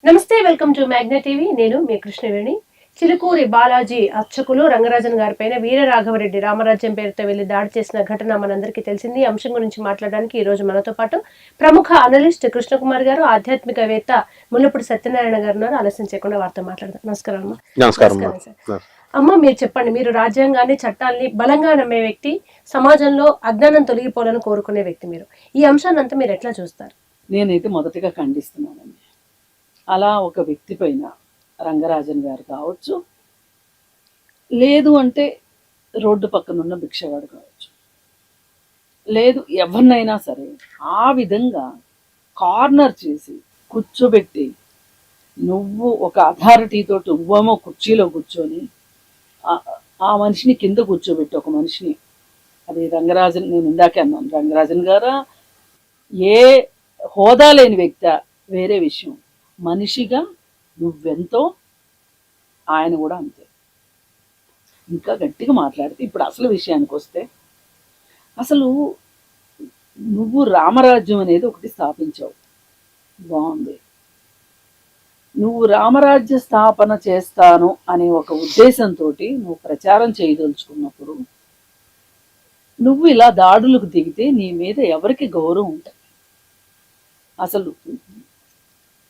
నమస్తే, welcome to magnet TV. నేను మీ కృష్ణవేణి. చిలుకూరి బాలాజీ అర్చకులు రంగరాజన్ గారిపైన వీరరాఘవరెడ్డి రామరాజ్యం పేరుతో వెళ్లి దాడి చేసిన ఘటన మనందరికీ తెలిసింది. ఈ అంశం గురించి మాట్లాడడానికి ఈ రోజు మనతో పాటు ప్రముఖ అనలిస్ట్ కృష్ణకుమార్ గారు, ఆధ్యాత్మికవేత్త ముల్లపూడి సత్యనారాయణ గారు ఉన్నారు. ఆలస్యం చేయకుండా వారితో మాట్లాడదాం. నమస్కారం అమ్మ. నమస్కారం సార్. అమ్మ, మీరు చెప్పండి. మీరు రాజ్యాంగాన్ని, చట్టాలని బలంగా నమ్మే వ్యక్తి, సమాజంలో అజ్ఞానం తొలగిపోవాలని కోరుకునే వ్యక్తి. మీరు ఈ అంశాన్ని అంతా మీరు ఎట్లా చూస్తారు? నేనైతే మొదటిగా ఖండిస్తున్నానండి. అలా ఒక వ్యక్తి పైన రంగరాజన్ గారు కావచ్చు, లేదు అంటే రోడ్డు పక్కన ఉన్న భిక్షగాడు కావచ్చు, లేదు ఎవరినైనా సరే ఆ విధంగా కార్నర్ చేసి కూర్చోబెట్టి, నువ్వు ఒక అథారిటీతో నువ్వేమో కుర్చీలో కూర్చొని ఆ మనిషిని కింద కూర్చోబెట్టి ఒక మనిషిని, అది రంగరాజన్, నేను ఇందాకే అన్నాను రంగరాజన్ గారా ఏ హోదా లేని వ్యక్తి వేరే విషయం, మనిషిగా నువ్వెంతో ఆయన కూడా అంతే. ఇంకా గట్టిగా మాట్లాడితే ఇప్పుడు అసలు విషయానికి వస్తే, అసలు నువ్వు రామరాజ్యం అనేది ఒకటి స్థాపించావు, బాగుంది. నువ్వు రామరాజ్య స్థాపన చేస్తాను అనే ఒక ఉద్దేశంతో నువ్వు ప్రచారం చేయదలుచుకున్నప్పుడు నువ్వు ఇలా దాడులకు దిగితే నీ మీద ఎవరికి గౌరవం ఉంటుంది? అసలు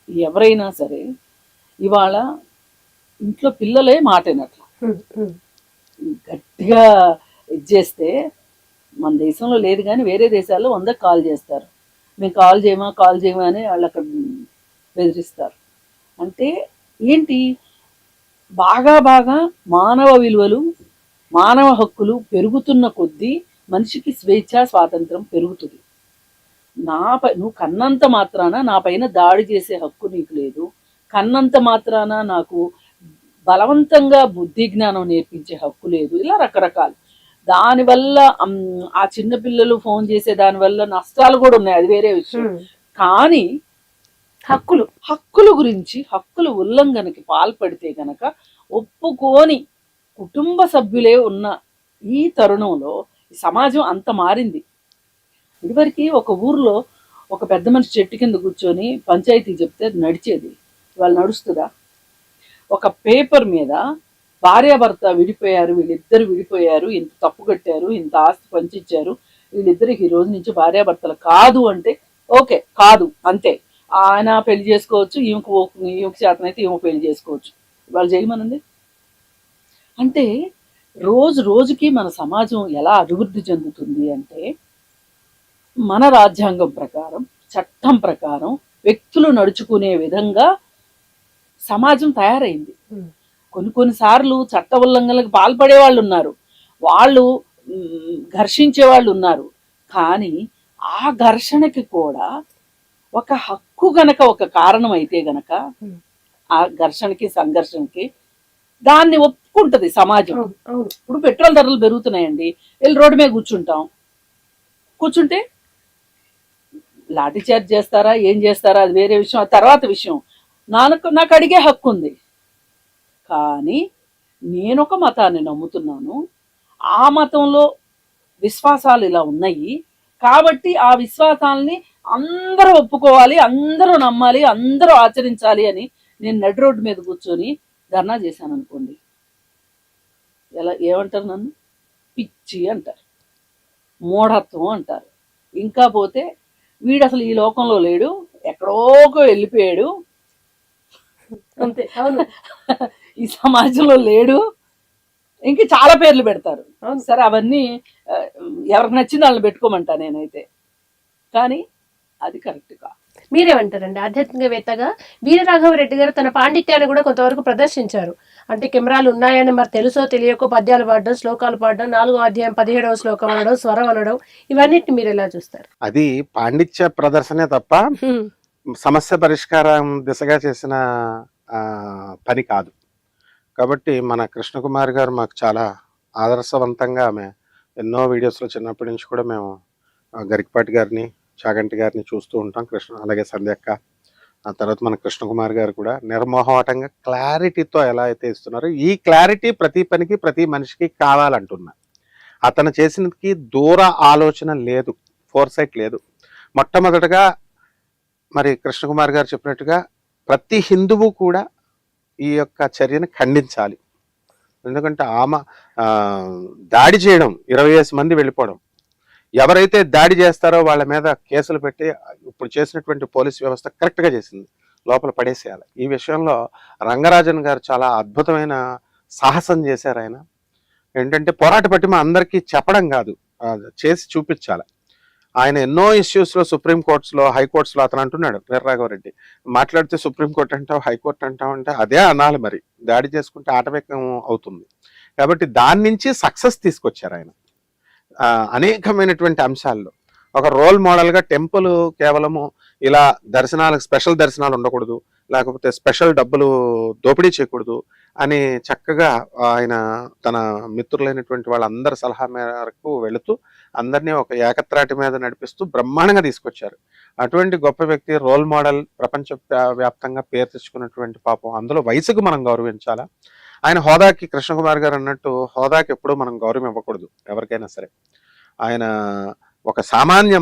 ఎవరైనా సరే ఇవాళ ఇంట్లో పిల్లలే మాటేనట్లు గట్టిగా ఇది చేస్తే, మన దేశంలో లేదు కానీ వేరే దేశాల్లో 100 కాల్ చేస్తారు. మేము కాల్ చేయమా అని వాళ్ళు అక్కడ బెదిరిస్తారు. అంటే ఏంటి, బాగా మానవ విలువలు, మానవ హక్కులు పెరుగుతున్న కొద్దీ మనిషికి స్వేచ్ఛ, స్వాతంత్రం పెరుగుతుంది. నువ్వు కన్నంత మాత్రాన నా పైన దాడి చేసే హక్కు నీకు లేదు, కన్నంత మాత్రాన నాకు బలవంతంగా బుద్ధి జ్ఞానం నేర్పించే హక్కు లేదు. ఇలా రకరకాలు. దానివల్ల ఆ చిన్నపిల్లలు ఫోన్ చేసే దానివల్ల నష్టాలు కూడా ఉన్నాయి, అది వేరే విషయం. కానీ హక్కుల గురించి, హక్కుల ఉల్లంఘనకి పాల్పడితే గనక ఒప్పుకోని కుటుంబ సభ్యులే ఉన్న ఈ తరుణంలో సమాజం అంత మారింది. ఇదివరకు ఒక ఊర్లో ఒక పెద్ద మనిషి చెట్టు కింద కూర్చొని పంచాయతీ చెప్తే నడిచేది, వాళ్ళు నడుస్తుందా? ఒక పేపర్ మీద భార్యాభర్త విడిపోయారు, వీళ్ళిద్దరు విడిపోయారు, ఇంత తప్పు కట్టారు, ఇంత ఆస్తి పంచిచ్చారు, వీళ్ళిద్దరికి ఈ రోజు నుంచి భార్యాభర్తలు కాదు అంటే ఓకే, కాదు అంతే. ఆయన పెళ్లి చేసుకోవచ్చు, ఈమెకు చేతనైతే ఈమె పెళ్లి చేసుకోవచ్చు, వాళ్ళు చేయమనండి. అంటే రోజు రోజుకి మన సమాజం ఎలా అభివృద్ధి చెందుతుంది అంటే, మన రాజ్యాంగం ప్రకారం, చట్టం ప్రకారం వ్యక్తులు నడుచుకునే విధంగా సమాజం తయారైంది. కొన్నిసార్లు చట్ట ఉల్లంఘనలకు పాల్పడే వాళ్ళు ఉన్నారు, వాళ్ళు ఘర్షించే వాళ్ళు ఉన్నారు. కానీ ఆ ఘర్షణకి కూడా ఒక హక్కు గనక ఒక కారణం అయితే గనక, ఆ ఘర్షణకి సంఘర్షణకి దాన్ని ఒప్పుకుంటది సమాజం. ఇప్పుడు పెట్రోల్ ధరలు పెరుగుతున్నాయండి, వెళ్ళి రోడ్డు మీద కూర్చుంటే లాఠీ చార్జ్ చేస్తారా, ఏం చేస్తారా, అది వేరే విషయం, అది తర్వాత విషయం. నాకు అడిగే హక్కు ఉంది. కానీ నేను ఒక మతాన్ని నమ్ముతున్నాను, ఆ మతంలో విశ్వాసాలు ఇలా ఉన్నాయి కాబట్టి ఆ విశ్వాసాలని అందరూ ఒప్పుకోవాలి, అందరూ నమ్మాలి, అందరూ ఆచరించాలి అని నేను నడి రోడ్డు మీద కూర్చొని ధర్నా చేశాను అనుకోండి, ఏమంటారు? నన్ను పిచ్చి అంటారు, మూఢత్వం అంటారు. ఇంకా పోతే వీడు అసలు ఈ లోకంలో లేడు, ఎక్కడోకో వెళ్ళిపోయాడు, అంతే, అవును, ఈ సమాజంలో లేడు, ఇంకా చాలా పేర్లు పెడతారు. సరే, అవన్నీ ఎవరికి నచ్చింది వాళ్ళని పెట్టుకోమంటా నేనైతే. కానీ అది కరెక్ట్ కాదు. మీరేమంటారండి? ఆధ్యాత్మికవేత్తగా వీరరాఘవరెడ్డి గారు తన పాండిత్యాన్ని కూడా కొంతవరకు ప్రదర్శించారు. అంటే కెమెరాలు ఉన్నాయని మరి తెలుసో తెలియకో పద్యాలు పాడడం, శ్లోకాలు పాడడం, 4వ అధ్యాయం 17వ శ్లోకం అనడం, స్వరం అనడం, ఇవన్నిటిని మీరు ఎలా చూస్తారు? అది పాండిత్య ప్రదర్శనే తప్ప సమస్య పరిష్కారం దిశగా చేసిన పని కాదు. కాబట్టి మన కృష్ణకుమార్ గారు మాకు చాలా ఆదర్శవంతంగా, ఆమె ఎన్నో వీడియోస్లో చిన్నప్పటి నుంచి కూడా మేము గరికపాటి గారిని, చాగంటి గారిని చూస్తూ ఉంటాం. అలాగే సంధ్యక్క, ఆ తర్వాత మన కృష్ణకుమార్ గారు కూడా నిర్మోహమాటంగా క్లారిటీతో ఎలా అయితే ఇస్తున్నారో, ఈ క్లారిటీ ప్రతి పనికి ప్రతి మనిషికి కావాలంటున్నా. అతను చేసినకి దూర ఆలోచన లేదు, ఫోర్సైట్ లేదు. మొట్టమొదటగా మరి కృష్ణకుమార్ గారు చెప్పినట్టుగా ప్రతి హిందువు కూడా ఈ యొక్క చర్యను ఖండించాలి. ఎందుకంటే ఆమె దాడి చేయడం, 20 మంది వెళ్ళిపోవడం, ఎవరైతే దాడి చేస్తారో వాళ్ళ మీద కేసులు పెట్టి ఇప్పుడు చేసినటువంటి పోలీస్ వ్యవస్థ కరెక్ట్గా చేసింది, లోపల పడేసేయాలి. ఈ విషయంలో రంగరాజన్ గారు చాలా అద్భుతమైన సాహసం చేశారు. ఆయన ఏంటంటే పోరాట పట్టిమ అందరికీ చెప్పడం కాదు, చేసి చూపించాలి. ఆయన ఎన్నో ఇష్యూస్లో సుప్రీంకోర్ట్స్లో, హైకోర్ట్స్లో అతను అంటున్నాడు, వీరరాఘవరెడ్డి మాట్లాడితే సుప్రీంకోర్టు అంటావు, హైకోర్టు అంటావు అంటే అదే అనాలి. మరి దాడి చేసుకుంటే ఆటవికం అవుతుంది. కాబట్టి దాని నుంచి సక్సెస్ తీసుకొచ్చారు ఆయన అనేకమైనటువంటి అంశాల్లో. ఒక రోల్ మోడల్గా టెంపుల్ కేవలము ఇలా దర్శనాలకు స్పెషల్ దర్శనాలు ఉండకూడదు, లేకపోతే స్పెషల్ డబ్బులు దోపిడీ చేయకూడదు అని చక్కగా ఆయన తన మిత్రులైనటువంటి వాళ్ళందరి సలహా మేరకు వెళుతూ అందరినీ ఒక ఏకత్రాటి మీద నడిపిస్తూ బ్రహ్మాండంగా తీసుకొచ్చారు. అటువంటి గొప్ప వ్యక్తి, రోల్ మోడల్, ప్రపంచ వ్యాప్తంగా పేరు తెచ్చుకున్నటువంటి పాపం. అందులో వయసుకు మనం గౌరవించాలా. ఆయన హోదాకి, కృష్ణకుమార్ గారు అన్నట్టు హోదాకి ఎప్పుడూ మనం గౌరవం ఇవ్వకూడదు ఎవరికైనా సరే. ఆయన ఒక సామాన్య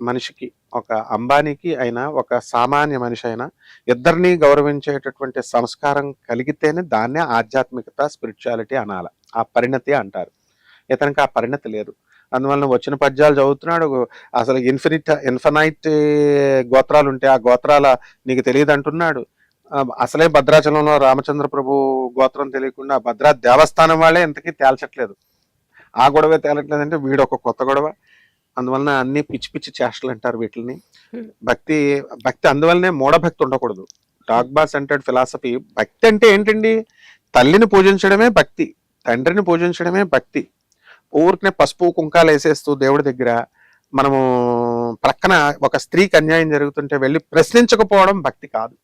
మనిషికి, ఒక అంబానీకి అయినా ఒక సామాన్య మనిషి అయినా ఇద్దరిని గౌరవించేటటువంటి సంస్కారం కలిగితేనే దాన్నే ఆధ్యాత్మికత, స్పిరిచువాలిటీ అనాల. ఆ పరిణతి అంటారు. ఇతనికి ఆ పరిణతి లేదు. అందువలన వచ్చిన పద్యాలు చదువుతున్నాడు. అసలు ఇన్ఫనైట్ గోత్రాలు ఉంటే ఆ గోత్రాల నీకు తెలియదు అంటున్నాడు. అసలే భద్రాచలంలో రామచంద్ర ప్రభు గోత్రం తెలియకుండా భద్రా దేవస్థానం వాళ్ళే ఇంతకీ తేల్చట్లేదు. ఆ గొడవే తేలట్లేదు అంటే వీడు ఒక కొత్త గొడవ. అందువలన అన్ని పిచ్చి పిచ్చి చేష్టలు అంటారు వీటిని. భక్తి అందువల్లనే మూఢభక్తి ఉండకూడదు. డాగ్బా సెంటర్డ్ ఫిలాసఫీ. భక్తి అంటే ఏంటండి? తల్లిని పూజించడమే భక్తి, తండ్రిని పూజించడమే భక్తి. ఊరికనే పసుపు కుంకాలు వేసేస్తూ దేవుడి దగ్గర మనము ప్రక్కన ఒక స్త్రీకి అన్యాయం జరుగుతుంటే వెళ్ళి ప్రశ్నించకపోవడం భక్తి కాదు.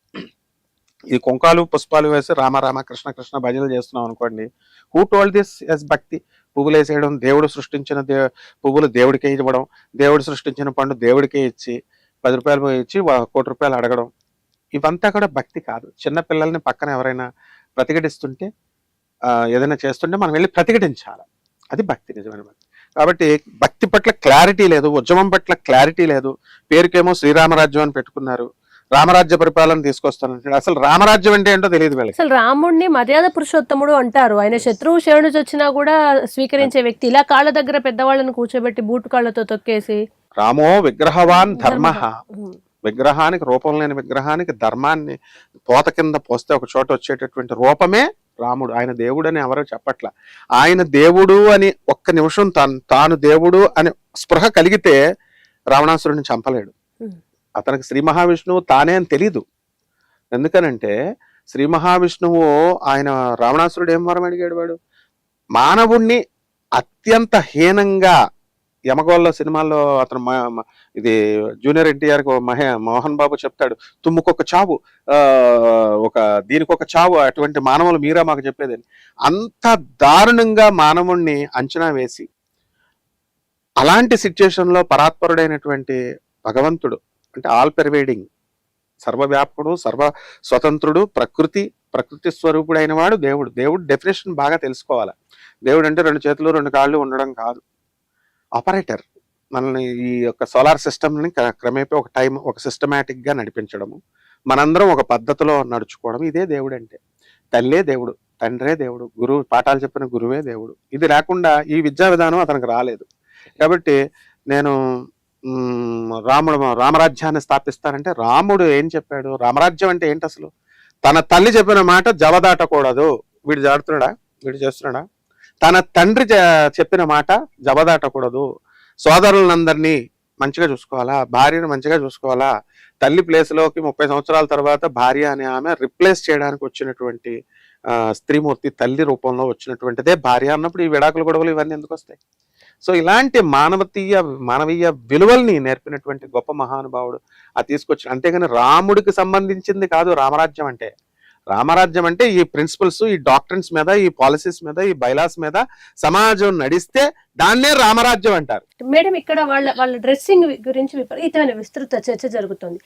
ఈ కుంకాలు పుష్పాలు వేసి రామ రామ కృష్ణ కృష్ణ భజనలు చేస్తున్నాం అనుకోండి, హూ టోల్డ్ దిస్ ఎస్ భక్తి? పువ్వులు వేసేయడం, దేవుడు సృష్టించిన పువ్వులు దేవుడికే ఇవ్వడం, దేవుడు సృష్టించిన పండు దేవుడికే ఇచ్చి 10 రూపాయలు ఇచ్చి 1 కోటి రూపాయలు అడగడం, ఇవంతా కూడా భక్తి కాదు. చిన్న పిల్లల్ని పక్కన ఎవరైనా ప్రతిఘటిస్తుంటే, ఏదైనా చేస్తుంటే మనం వెళ్ళి ప్రతిఘటించాలి. అది భక్తి, నిజమైన భక్తి. కాబట్టి భక్తి పట్ల క్లారిటీ లేదు, ఉద్యమం పట్ల క్లారిటీ లేదు. పేరుకేమో శ్రీరామరాజ్యం అని పెట్టుకున్నారు, రామరాజ్య పరిపాలన తీసుకొస్తానంటే అసలు రామరాజ్యం అంటే ఏంటో తెలియదు వీళ్ళకి. అసలు రాముడిని మర్యాద పురుషోత్తముడు అంటారు. ఆయన శత్రువు శరణు వచ్చినా కూడా స్వీకరించే వ్యక్తి. ఇలా కాళ్ళ దగ్గర పెద్దవాళ్ళని కూర్చోబెట్టి బూటు కాళ్ళతో తొక్కేసి, రామో విగ్రహవాన్ ధర్మ, విగ్రహానికి, రూపం లేని విగ్రహానికి ధర్మాన్ని పోత కింద పోస్తే ఒక చోట వచ్చేటటువంటి రూపమే రాముడు. ఆయన దేవుడు అని ఎవరో చెప్పట్ల. ఆయన దేవుడు అని ఒక్క నిమిషం తాను దేవుడు అని స్పృహ కలిగితే రావణాసురుడిని చంపలేడు. అతనికి శ్రీ మహావిష్ణువు తానే అని తెలీదు. ఎందుకనంటే శ్రీ మహావిష్ణువు ఆయన రావణాసురుడు ఏం వరం అడిగాడు? వాడు మానవుణ్ణి అత్యంత హీనంగా, యమగోళ్ళ సినిమాల్లో అతను ఇది జూనియర్ ఎన్టీఆర్ మోహన్ బాబు చెప్తాడు, తుమ్ముకొక చావు, దీనికొక చావు, అటువంటి మానవులు మీరా మాకు చెప్పేదని. అంత దారుణంగా మానవుణ్ణి అంచనా వేసి అలాంటి సిచ్యుయేషన్లో పరాత్పరుడైనటువంటి భగవంతుడు, అంటే ఆల్ పెర్వేడింగ్, సర్వవ్యాపకుడు, సర్వ స్వతంత్రుడు, ప్రకృతి స్వరూపుడైన వాడు దేవుడు. దేవుడు డెఫినేషన్ బాగా తెలుసుకోవాలి. దేవుడు అంటే 2 చేతులు 2 కాళ్ళు ఉండడం కాదు. ఆపరేటర్, మనల్ని ఈ యొక్క సోలార్ సిస్టమ్ని క్రమేపీ ఒక టైం, ఒక సిస్టమేటిక్గా నడిపించడము, మనందరం ఒక పద్ధతిలో నడుచుకోవడం, ఇదే దేవుడు అంటే. తల్లే దేవుడు, తండ్రే దేవుడు, గురువు పాఠాలు చెప్పిన గురువే దేవుడు. ఇది లేకుండా ఈ విద్యా విధానం అతనికి రాలేదు. కాబట్టి నేను రామరాజ్యాన్ని స్థాపిస్తానంటే రాముడు ఏం చెప్పాడు? రామరాజ్యం అంటే ఏంటి అసలు? తన తల్లి చెప్పిన మాట జవదాటకూడదు. వీడు జాడుతున్నాడా? వీడు చేస్తున్నాడా? తన తండ్రి చెప్పిన మాట జవదాటకూడదు. సోదరులందరినీ మంచిగా చూసుకోవాలా, భార్యను మంచిగా చూసుకోవాలా. తల్లి ప్లేస్లోకి 30 సంవత్సరాల తర్వాత భార్య అనే ఆమె రిప్లేస్ చేయడానికి వచ్చినటువంటి స్త్రీమూర్తి, తల్లి రూపంలో వచ్చినటువంటిదే భార్య అన్నప్పుడు ఈ విడాకుల గొడవలు ఇవన్నీ ఎందుకు వస్తాయి? సో ఇలాంటి మానవీయ విలువల్ని నేర్పినటువంటి గొప్ప మహానుభావుడు అది తీసుకొచ్చి. అంతేగాని రాముడికి సంబంధించింది కాదు రామరాజ్యం అంటే. రామరాజ్యం అంటే ఈ ప్రిన్సిపల్స్, ఈ డాక్ట్రిన్స్ మీద, ఈ పాలసీస్ మీద, ఈ బైలాస్ మీద సమాజం నడిస్తే దాన్నే రామరాజ్యం అంటారు. మేడం, ఇక్కడ వాళ్ళ డ్రెస్సింగ్ గురించి విపరీతమైన విస్తృత చర్చ జరుగుతుంది.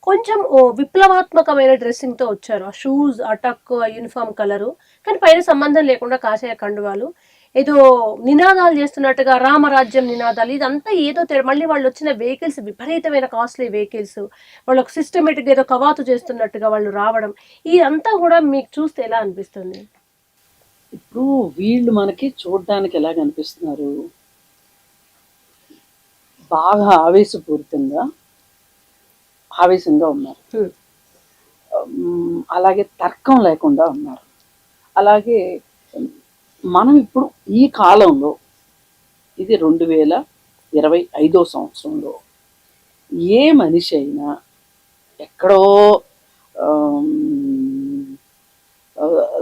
కొంచెం విప్లవాత్మకమైన డ్రెస్సింగ్ తో వచ్చారు. ఆ షూస్, ఆ టక్, ఆ యూనిఫామ్ కలరు, కానీ పైన సంబంధం లేకుండా కాషాయ కండువాలు. ఏదో నినాదాలు చేస్తున్నట్టుగా రామరాజ్యం నినాదాలు ఇదంతా ఏదో మళ్ళీ వాళ్ళు వచ్చిన వెహికల్స్ విపరీతమైన కాస్ట్లీ వెహికల్స్, వాళ్ళు ఒక సిస్టమేటిక్ ఏదో కవాతు చేస్తున్నట్టుగా వాళ్ళు రావడం, ఇదంతా కూడా మీకు చూస్తే ఎలా అనిపిస్తుంది? ఇప్పుడు వీళ్ళు మనకి చూడడానికి ఎలా కనిపిస్తున్నారు, బాగా ఆవేశంగా ఉన్నారు. అలాగే తర్కం లేకుండా ఉన్నారు. అలాగే మనం ఇప్పుడు ఈ కాలంలో, ఇది 2025 సంవత్సరంలో ఏ మనిషి అయినా ఎక్కడో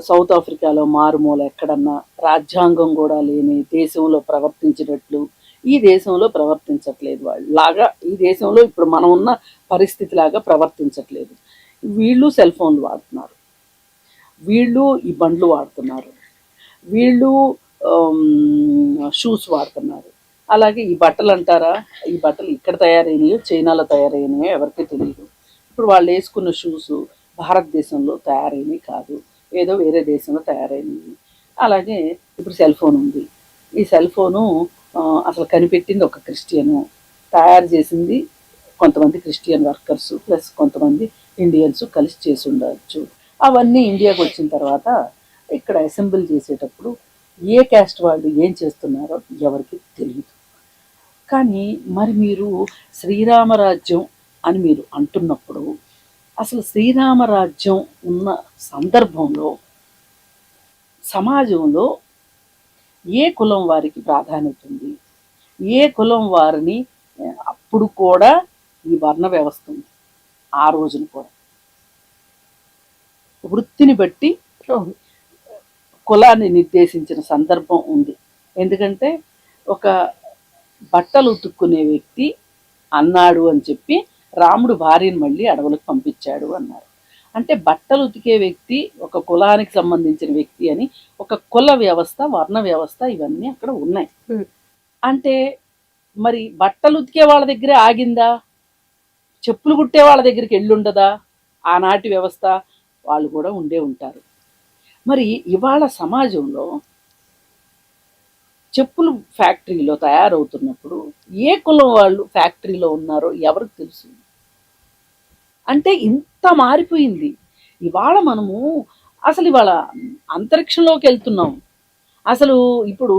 సౌత్ ఆఫ్రికాలో మారుమూల ఎక్కడన్నా రాజ్యాంగం కూడా లేని దేశంలో ప్రవర్తించినట్లు ఈ దేశంలో ప్రవర్తించట్లేదు. వాళ్ళు లాగా ఈ దేశంలో ఇప్పుడు మనం ఉన్న పరిస్థితి లాగా ప్రవర్తించట్లేదు. వీళ్ళు సెల్ ఫోన్లు వాడుతున్నారు, వీళ్ళు ఈ బండ్లు వాడుతున్నారు, వీళ్ళు షూస్ వాడుతున్నారు. అలాగే ఈ బట్టలు అంటారా, ఈ బట్టలు ఇక్కడ తయారైనయో చైనాలో తయారైనయో ఎవరికీ తెలియదు. ఇప్పుడు వాళ్ళు వేసుకున్న షూస్ భారతదేశంలో తయారైనవి కాదు, ఏదో వేరే దేశంలో తయారైనవి. అలాగే ఇప్పుడు సెల్ ఫోన్ ఉంది. ఈ సెల్ ఫోను అసలు కనిపెట్టింది ఒక క్రిస్టియను, తయారు చేసింది కొంతమంది క్రిస్టియన్ వర్కర్స్ ప్లస్ కొంతమంది ఇండియన్స్ కలిసి చేసి ఉండవచ్చు. అవన్నీ ఇండియాకి వచ్చిన తర్వాత ఇక్కడ అసెంబ్లీ చేసేటప్పుడు ఏ క్యాస్ట్ వాళ్ళు ఏం చేస్తున్నారో ఎవరికి తెలియదు. కానీ మరి మీరు శ్రీరామరాజ్యం అని మీరు అంటున్నప్పుడు అసలు శ్రీరామరాజ్యం ఉన్న సందర్భంలో సమాజంలో ఏ కులం వారికి ప్రాధాన్యత ఉంది, ఏ కులం వారిని అప్పుడు కూడా ఈ వర్ణ వ్యవస్థ ఉంది. ఆ రోజున కూడా వృత్తిని బట్టి కులాన్ని నిర్దేశించిన సందర్భం ఉంది. ఎందుకంటే ఒక బట్టలు ఉతుక్కునే వ్యక్తి అన్నాడు అని చెప్పి రాముడు భార్యను మళ్ళీ అడవులకు పంపించాడు అన్నారు. అంటే బట్టలు ఉతికే వ్యక్తి ఒక కులానికి సంబంధించిన వ్యక్తి అని ఒక కుల వ్యవస్థ, వర్ణ వ్యవస్థ ఇవన్నీ అక్కడ ఉన్నాయి. అంటే మరి బట్టలు ఉతికే వాళ్ళ దగ్గరే ఆగిందా, చెప్పులు కుట్టే వాళ్ళ దగ్గరికి వెళ్ళుండదా? ఆనాటి వ్యవస్థ వాళ్ళు కూడా ఉండే ఉంటారు. మరి ఇవాళ సమాజంలో చెప్పులు ఫ్యాక్టరీలో తయారవుతున్నప్పుడు ఏ కులం వాళ్ళు ఫ్యాక్టరీలో ఉన్నారో ఎవరికి తెలుసు? అంటే ఇంత మారిపోయింది. ఇవాళ మనము అసలు ఇవాళ అంతరిక్షంలోకి వెళ్తున్నాం. అసలు ఇప్పుడు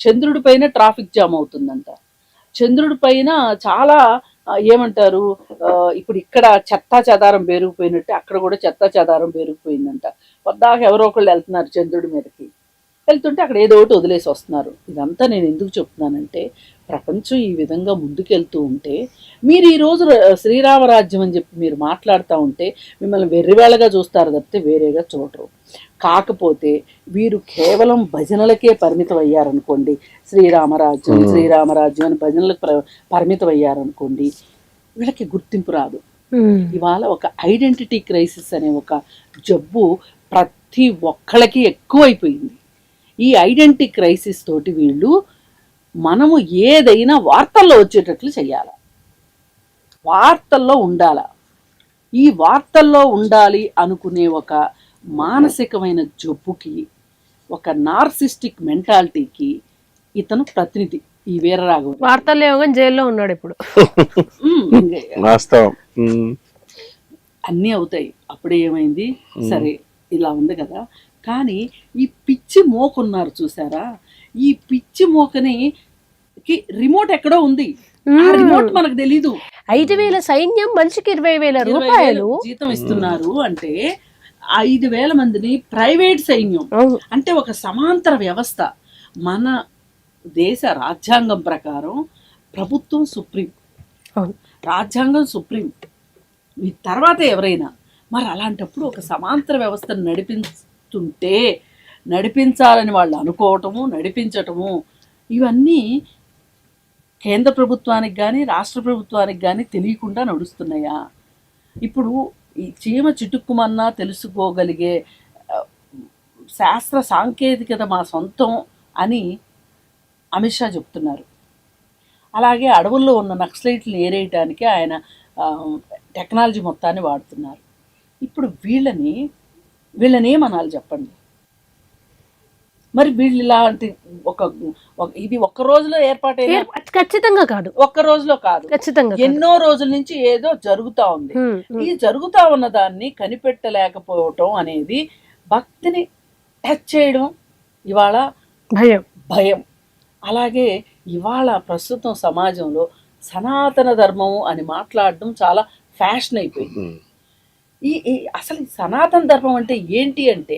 చంద్రుడి పైన ట్రాఫిక్ జామ్ అవుతుందంట. చంద్రుడి పైన చాలా ఏమంటారు, ఇప్పుడు ఇక్కడ చెత్తా చెదారం పేరుకుపోయినట్టు అక్కడ కూడా చెత్తా చెదారం పేరుకుపోయిందంట. వద్దాక ఎవరో ఒకళ్ళు వెళ్తున్నారు చంద్రుడి మీదకి, వెళ్తుంటే అక్కడ ఏదో ఒకటి వదిలేసి వస్తున్నారు. ఇదంతా నేను ఎందుకు చెప్తున్నానంటే ప్రపంచం ఈ విధంగా ముందుకెళ్తూ ఉంటే మీరు ఈరోజు శ్రీరామరాజ్యం అని చెప్పి మీరు మాట్లాడుతూ ఉంటే మిమ్మల్ని వెర్రివేళగా చూస్తారు తప్పితే వేరేగా చూడరు. కాకపోతే వీరు కేవలం భజనలకే పరిమితం అయ్యారనుకోండి, శ్రీరామరాజ్యం శ్రీరామరాజ్యం అని భజనలకు పరిమితం అయ్యారనుకోండి, వీళ్ళకి గుర్తింపు రాదు. ఇవాళ ఒక ఐడెంటిటీ క్రైసిస్ అనే ఒక జబ్బు ప్రతి ఒక్కళ్ళకి ఎక్కువైపోయింది. ఈ ఐడెంటిటీ క్రైసిస్ తోటి వీళ్ళు మనము ఏదైనా వార్తల్లో వచ్చేటట్లు చెయ్యాలి, వార్తల్లో ఉండాల. ఈ వార్తల్లో ఉండాలి అనుకునే ఒక మానసికమైన జబ్బుకి, ఒక నార్సిస్టిక్ మెంటాలిటీకి ఇతను ప్రతినిధి ఈ వీరరాఘవ. వార్తల్లో జైల్లో ఉన్నాడు ఇప్పుడు. అన్నీ అవుతాయి. అప్పుడే ఏమైంది, సరే ఇలా ఉంది కదా. కానీ ఈ పిచ్చి మోకున్నారు చూసారా, ఈ పిచ్చి మోకని రిమోట్ ఎక్కడో ఉంది, ఆ రిమోట్ మనకు తెలీదు. 5,000 సైన్యం, మనిషికి 20,000 రూపాయలు జీతం ఇస్తున్నారు అంటే 5,000 మందిని ప్రైవేట్ సైన్యం అంటే ఒక సమాంతర వ్యవస్థ. మన దేశ రాజ్యాంగం ప్రకారం ప్రభుత్వం సుప్రీం, రాజ్యాంగం సుప్రీం, మీ తర్వాత ఎవరైనా. మరి అలాంటప్పుడు ఒక సమాంతర వ్యవస్థను నడిపించాలని వాళ్ళు అనుకోవటము, నడిపించటము, ఇవన్నీ కేంద్ర ప్రభుత్వానికి కానీ రాష్ట్ర ప్రభుత్వానికి కానీ తెలియకుండా నడుస్తున్నాయా? ఇప్పుడు ఈ చీమ చిటుక్కుమన్నా తెలుసుకోగలిగే శాస్త్ర సాంకేతికత మా సొంతం అని అమిత్ షా చెప్తున్నారు. అలాగే అడవుల్లో ఉన్న నక్సలైట్లను ఏరేయటానికి ఆయన టెక్నాలజీ మొత్తాన్ని వాడుతున్నారు. ఇప్పుడు వీళ్ళని ఏమనాలి చెప్పండి? మరి వీళ్ళు ఇలాంటి ఇది ఒక్క రోజులో ఏర్పాటైన ఖచ్చితంగా కాదు, ఒక్క రోజులో కాదు, ఖచ్చితంగా ఎన్నో రోజుల నుంచి ఏదో జరుగుతా ఉంది. ఈ జరుగుతా ఉన్న దాన్ని కనిపెట్టలేకపోవటం అనేది భక్తిని టచ్ చేయడం ఇవాళ భయం. అలాగే ఇవాళ ప్రస్తుతం సమాజంలో సనాతన ధర్మము అని మాట్లాడడం చాలా ఫ్యాషన్ అయిపోయింది. అసలు సనాతన ధర్మం అంటే ఏంటి అంటే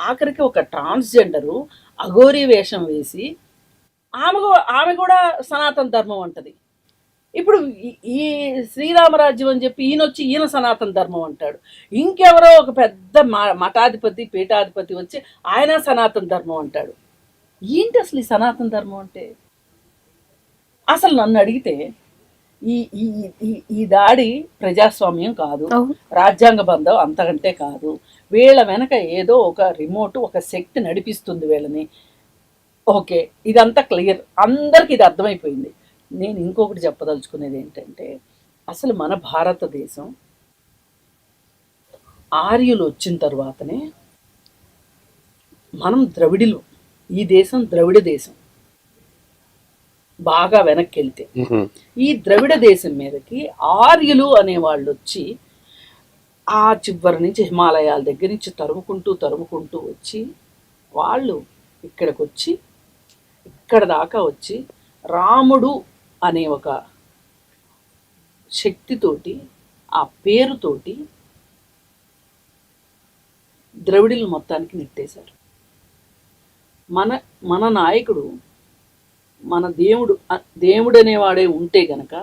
ఆఖరికి ఒక ట్రాన్స్జెండరు అఘోరీ వేషం వేసి ఆమె కూడా సనాతన ధర్మం అంటది. ఇప్పుడు ఈ శ్రీరామరాజ్యం అని చెప్పి ఈయన సనాతన ధర్మం అంటాడు. ఇంకెవరో ఒక పెద్ద మఠాధిపతి పీఠాధిపతి వచ్చి ఆయన సనాతన ధర్మం అంటాడు. ఏంటి అసలు ఈ సనాతన ధర్మం అంటే? అసలు నన్ను అడిగితే ఈ దాడి ప్రజాస్వామ్యం కాదు, రాజ్యాంగబద్ధం అంతకంటే కాదు. వీళ్ళ వెనక ఏదో ఒక రిమోట్, ఒక శక్తి నడిపిస్తుంది వీళ్ళని. ఓకే, ఇదంతా క్లియర్, అందరికి ఇది అర్థమైపోయింది. నేను ఇంకొకటి చెప్పదలుచుకునేది ఏంటంటే, అసలు మన భారతదేశం ఆర్యులు వచ్చిన తర్వాతనే మనం ద్రవిడులు, ఈ దేశం ద్రవిడ దేశం. బాగా వెనక్కి వెళ్తే ఈ ద్రవిడ దేశం మీదకి ఆర్యులు అనేవాళ్ళు వచ్చి ఆ చివరి నుంచి హిమాలయాల దగ్గర నుంచి తరుముకుంటూ వచ్చి వాళ్ళు ఇక్కడికి వచ్చి ఇక్కడ దాకా వచ్చి రాముడు అనే ఒక శక్తితోటి, ఆ పేరుతోటి ద్రవిడులు మొత్తానికి నెట్టేశారు. మన నాయకుడు, మన దేవుడు అనేవాడే ఉంటే గనక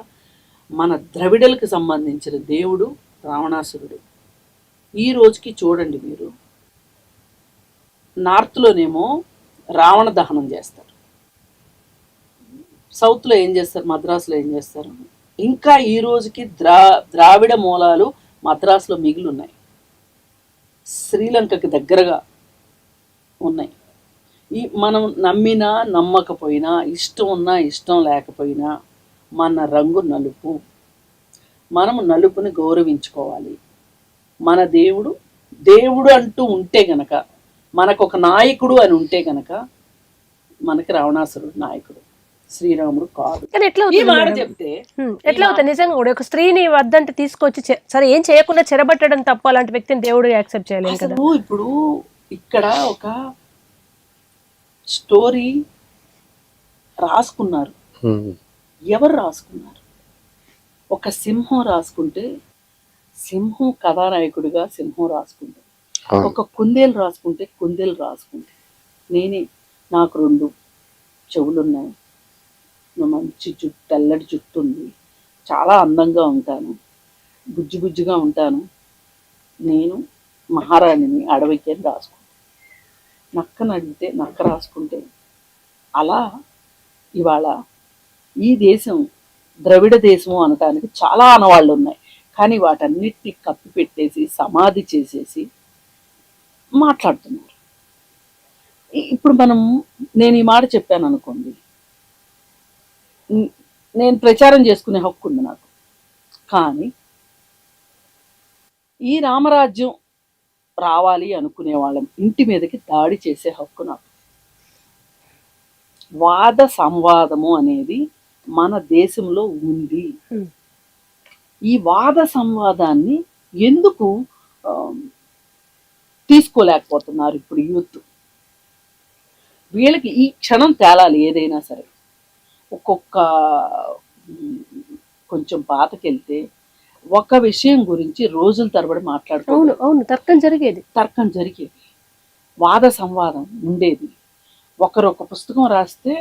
మన ద్రవిడలకు సంబంధించిన దేవుడు రావణాసురుడు. ఈ రోజుకి చూడండి మీరు, నార్త్లోనేమో రావణ దహనం చేస్తారు, సౌత్లో ఏం చేస్తారు, మద్రాసులో ఏం చేస్తారు. ఇంకా ఈ రోజుకి ద్రావిడ మూలాలు మద్రాసులో మిగిలి ఉన్నాయి, శ్రీలంకకి దగ్గరగా ఉన్నాయి. మనం నమ్మినా నమ్మకపోయినా, ఇష్టం ఉన్నా ఇష్టం లేకపోయినా మన రంగు నలుపు. మనము నలుపుని గౌరవించుకోవాలి. మన దేవుడు అంటూ ఉంటే గనక, మనకు ఒక నాయకుడు అని ఉంటే గనక మనకి రావణాసురుడు నాయకుడు, శ్రీరాముడు కాదు. ఈ మాట చెప్తే ఎట్లా అవుతుంది? నిజంగా కూడా ఒక స్త్రీని వద్దంటే తీసుకొచ్చి సరే ఏం చేయకుండా చెరబట్టడం తప్ప అలాంటి వ్యక్తిని దేవుడు యాక్సెప్ట్ చేయలేదు కదా. ఇప్పుడు ఇక్కడ ఒక స్టోరీ రాసుకున్నారు. ఎవరు రాసుకున్నారు? ఒక సింహం రాసుకుంటే సింహం కథానాయకుడిగా సింహం రాసుకుంటే, ఒక కుందేలు రాసుకుంటే కుందేలు రాసుకుంటే, నాకు 2 చెవులున్నాయి, మంచి జుట్టు, తెల్లటి జుట్టు ఉంది, చాలా అందంగా ఉంటాను, బుజ్జిగా ఉంటాను, నేను మహారాణిని, అడవికి అని రాసుకుంటాను. నక్కను అడిగితే నక్క రాసుకుంటే. అలా ఇవాళ ఈ దేశం ద్రవిడ దేశము అనటానికి చాలా ఆనవాళ్ళు ఉన్నాయి. కానీ వాటన్నిటిని కప్పి పెట్టేసి సమాధి చేసేసి మాట్లాడుతున్నారు. ఇప్పుడు నేను ఈ మాట చెప్పాను అనుకోండి, నేను ప్రచారం చేసుకునే హక్కు ఉంది నాకు. కానీ ఈ రామరాజ్యం రావాలి అనుకునే వాళ్ళం ఇంటి మీదకి దాడి చేసే హక్కు నాకు. వాద సంవాదము అనేది మన దేశంలో ఉంది. ఈ వాద సంవాదాన్ని ఎందుకు తీసుకోలేకపోతున్నారు ఇప్పుడు యూత్? వీళ్ళకి ఈ క్షణం తేలాలి ఏదైనా సరే. కొంచెం పాతకెళ్తే ఒక విషయం గురించి రోజుల తరబడి మాట్లాడుకోవాలి. తర్కం జరిగేది, వాద సంవాదం ఉండేది. ఒకరు ఒక పుస్తకం రాస్తే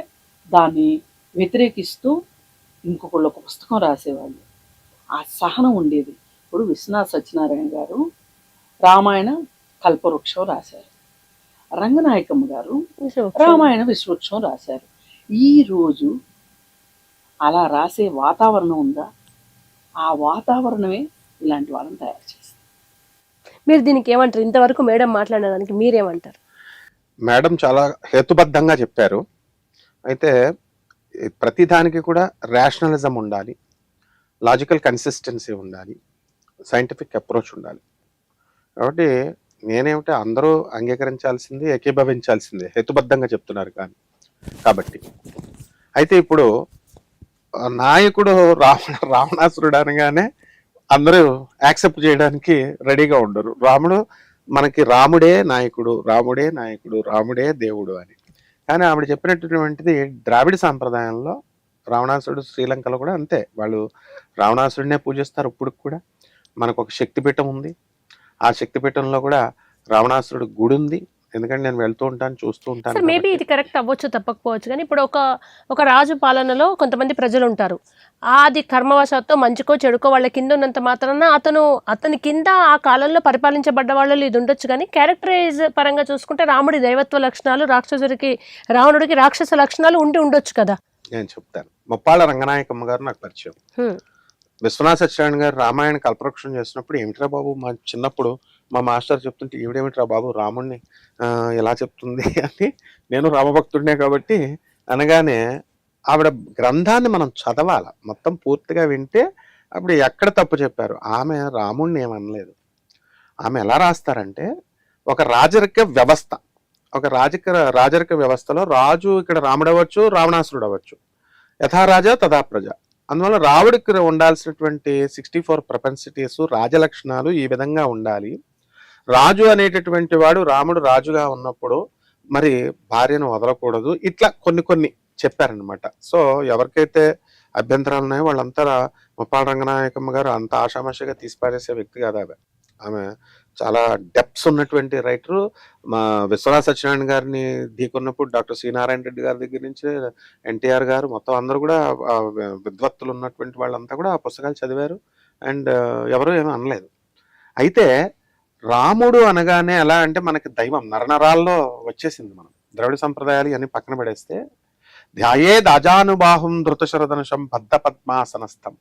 దాన్ని వ్యతిరేకిస్తూ ఇంకొకళ్ళు ఒక పుస్తకం రాసేవాళ్ళు. ఆ సహనం ఉండేది. ఇప్పుడు విశ్వనాథ్ సత్యనారాయణ గారు రామాయణ కల్పవృక్షం రాశారు, రంగనాయకమ్మ గారు రామాయణ విశ్వవృక్షం రాశారు. ఈరోజు అలా రాసే వాతావరణం ఉందా? ఆ వాతావరణమే ఇలాంటి వాళ్ళని తయారు చేస్తుంది. మీరు దీనికి ఏమంటారు? ఇంతవరకు మేడం మాట్లాడడానికి మీరేమంటారు? మేడం చాలా హేతుబద్ధంగా చెప్పారు. అయితే ప్రతిదానికి కూడా రేషనలిజం ఉండాలి, లాజికల్ కన్సిస్టెన్సీ ఉండాలి, సైంటిఫిక్ అప్రోచ్ ఉండాలి. కాబట్టి నేనేమిటి అందరూ అంగీకరించాల్సింది, ఏకీభవించాల్సిందే, హేతుబద్ధంగా చెప్తున్నారు కాబట్టి. అయితే ఇప్పుడు నాయకుడు రావణాసురుడు అనగానే అందరూ యాక్సెప్ట్ చేయడానికి రెడీగా ఉండరు. మనకి రాముడే నాయకుడు, రాముడే నాయకుడు, రాముడే దేవుడు అని. కానీ ఆవిడ చెప్పినటువంటిది ద్రావిడ సాంప్రదాయంలో రావణాసురుడు శ్రీలంకలో కూడా అంతే. వాళ్ళు రావణాసురుడినే పూజిస్తారు ఇప్పుడు కూడా. మనకు ఒక శక్తిపీఠం ఉంది, ఆ శక్తిపీఠంలో కూడా రావణాసురుడు గుడి ఉంది. ఎందుకంటే నేను వెళ్తూ ఉంటాను, చూస్తూ ఉంటాను. మేబీ ఇది కరెక్ట్ అవ్వచ్చు, తప్పకపోవచ్చు. కానీ ఇప్పుడు ఒక రాజు పాలనలో కొంతమంది ప్రజలు ఉంటారు. అది కర్మవశాత్తు మంచికో చెడుకో వాళ్ళ కింద ఉన్నంత మాత్రాన అతని కింద ఆ కాలంలో పరిపాలించబడ్డ వాళ్ళు ఇది ఉండొచ్చు. కానీ క్యారెక్టరైజ్ పరంగా చూసుకుంటే రాముడి దైవత్వ లక్షణాలు, రావణుడికి రాక్షస లక్షణాలు ఉండొచ్చు కదా. నేను చెప్తాను. ముప్పాళ్ళ రంగనాయకమ్మ గారు నాకు పరిచయం. విశ్వనాథ సత్యనారాయణ గారు రామాయణ కల్పవృక్షం చేసినప్పుడు, ఏమిట్రా బాబు, మా చిన్నప్పుడు మా మాస్టర్ చెప్తుంటే ఈవిడేమిట్రా బాబు రాముడిని ఎలా చెప్తుంది అని, నేను రామభక్తుడినే కాబట్టి అనగానే ఆవిడ గ్రంథాన్ని మనం చదవాలి, మొత్తం పూర్తిగా వింటే అప్పుడు ఎక్కడ తప్పు చెప్పారు. ఆమె రాముడిని ఏమనలేదు. ఆమె ఎలా రాస్తారంటే, ఒక రాజరిక వ్యవస్థలో రాజు ఇక్కడ రాముడు అవ్వచ్చు, రావణాసురుడు అవ్వచ్చు, యథారాజా తథా ప్రజ. అందువల్ల రావుడికి ఉండాల్సినటువంటి 64 ప్రొపెన్సిటీస్, రాజలక్షణాలు ఈ విధంగా ఉండాలి. రాజు అనేటటువంటి వాడు, రాముడు రాజుగా ఉన్నప్పుడు మరి భార్యను వదలకూడదు. ఇట్లా కొన్ని చెప్పారనమాట. సో ఎవరికైతే అభ్యంతరాలు ఉన్నాయో వాళ్ళంతా ముప్పాళ్ళ రంగనాయకమ్మ గారు అంత ఆషామాషిగా తీసిపారేసే వ్యక్తి కాదు. ఆమె చాలా డెప్త్స్ ఉన్నటువంటి రైటరు. మా విశ్వనాథ సత్యనారాయణ గారిని ఢీకొన్నప్పుడు డాక్టర్ సి నారాయణ రెడ్డి గారి దగ్గర నుంచి ఎన్టీఆర్ గారు మొత్తం అందరూ కూడా విద్వత్తులు ఉన్నటువంటి వాళ్ళంతా కూడా ఆ పుస్తకాలు చదివారు. అండ్ ఎవరు ఏమీ అనలేదు. అయితే రాముడు అనగానే ఎలా అంటే మనకి దైవం నరనరాల్లో వచ్చేసింది. మనం ద్రవిడ సంప్రదాయాలు ఇవన్నీ పక్కన పడేస్తే, ధ్యాయే దాజానుబాహుం ధృతశరధనుషం బద్ధ పద్మాసనస్థం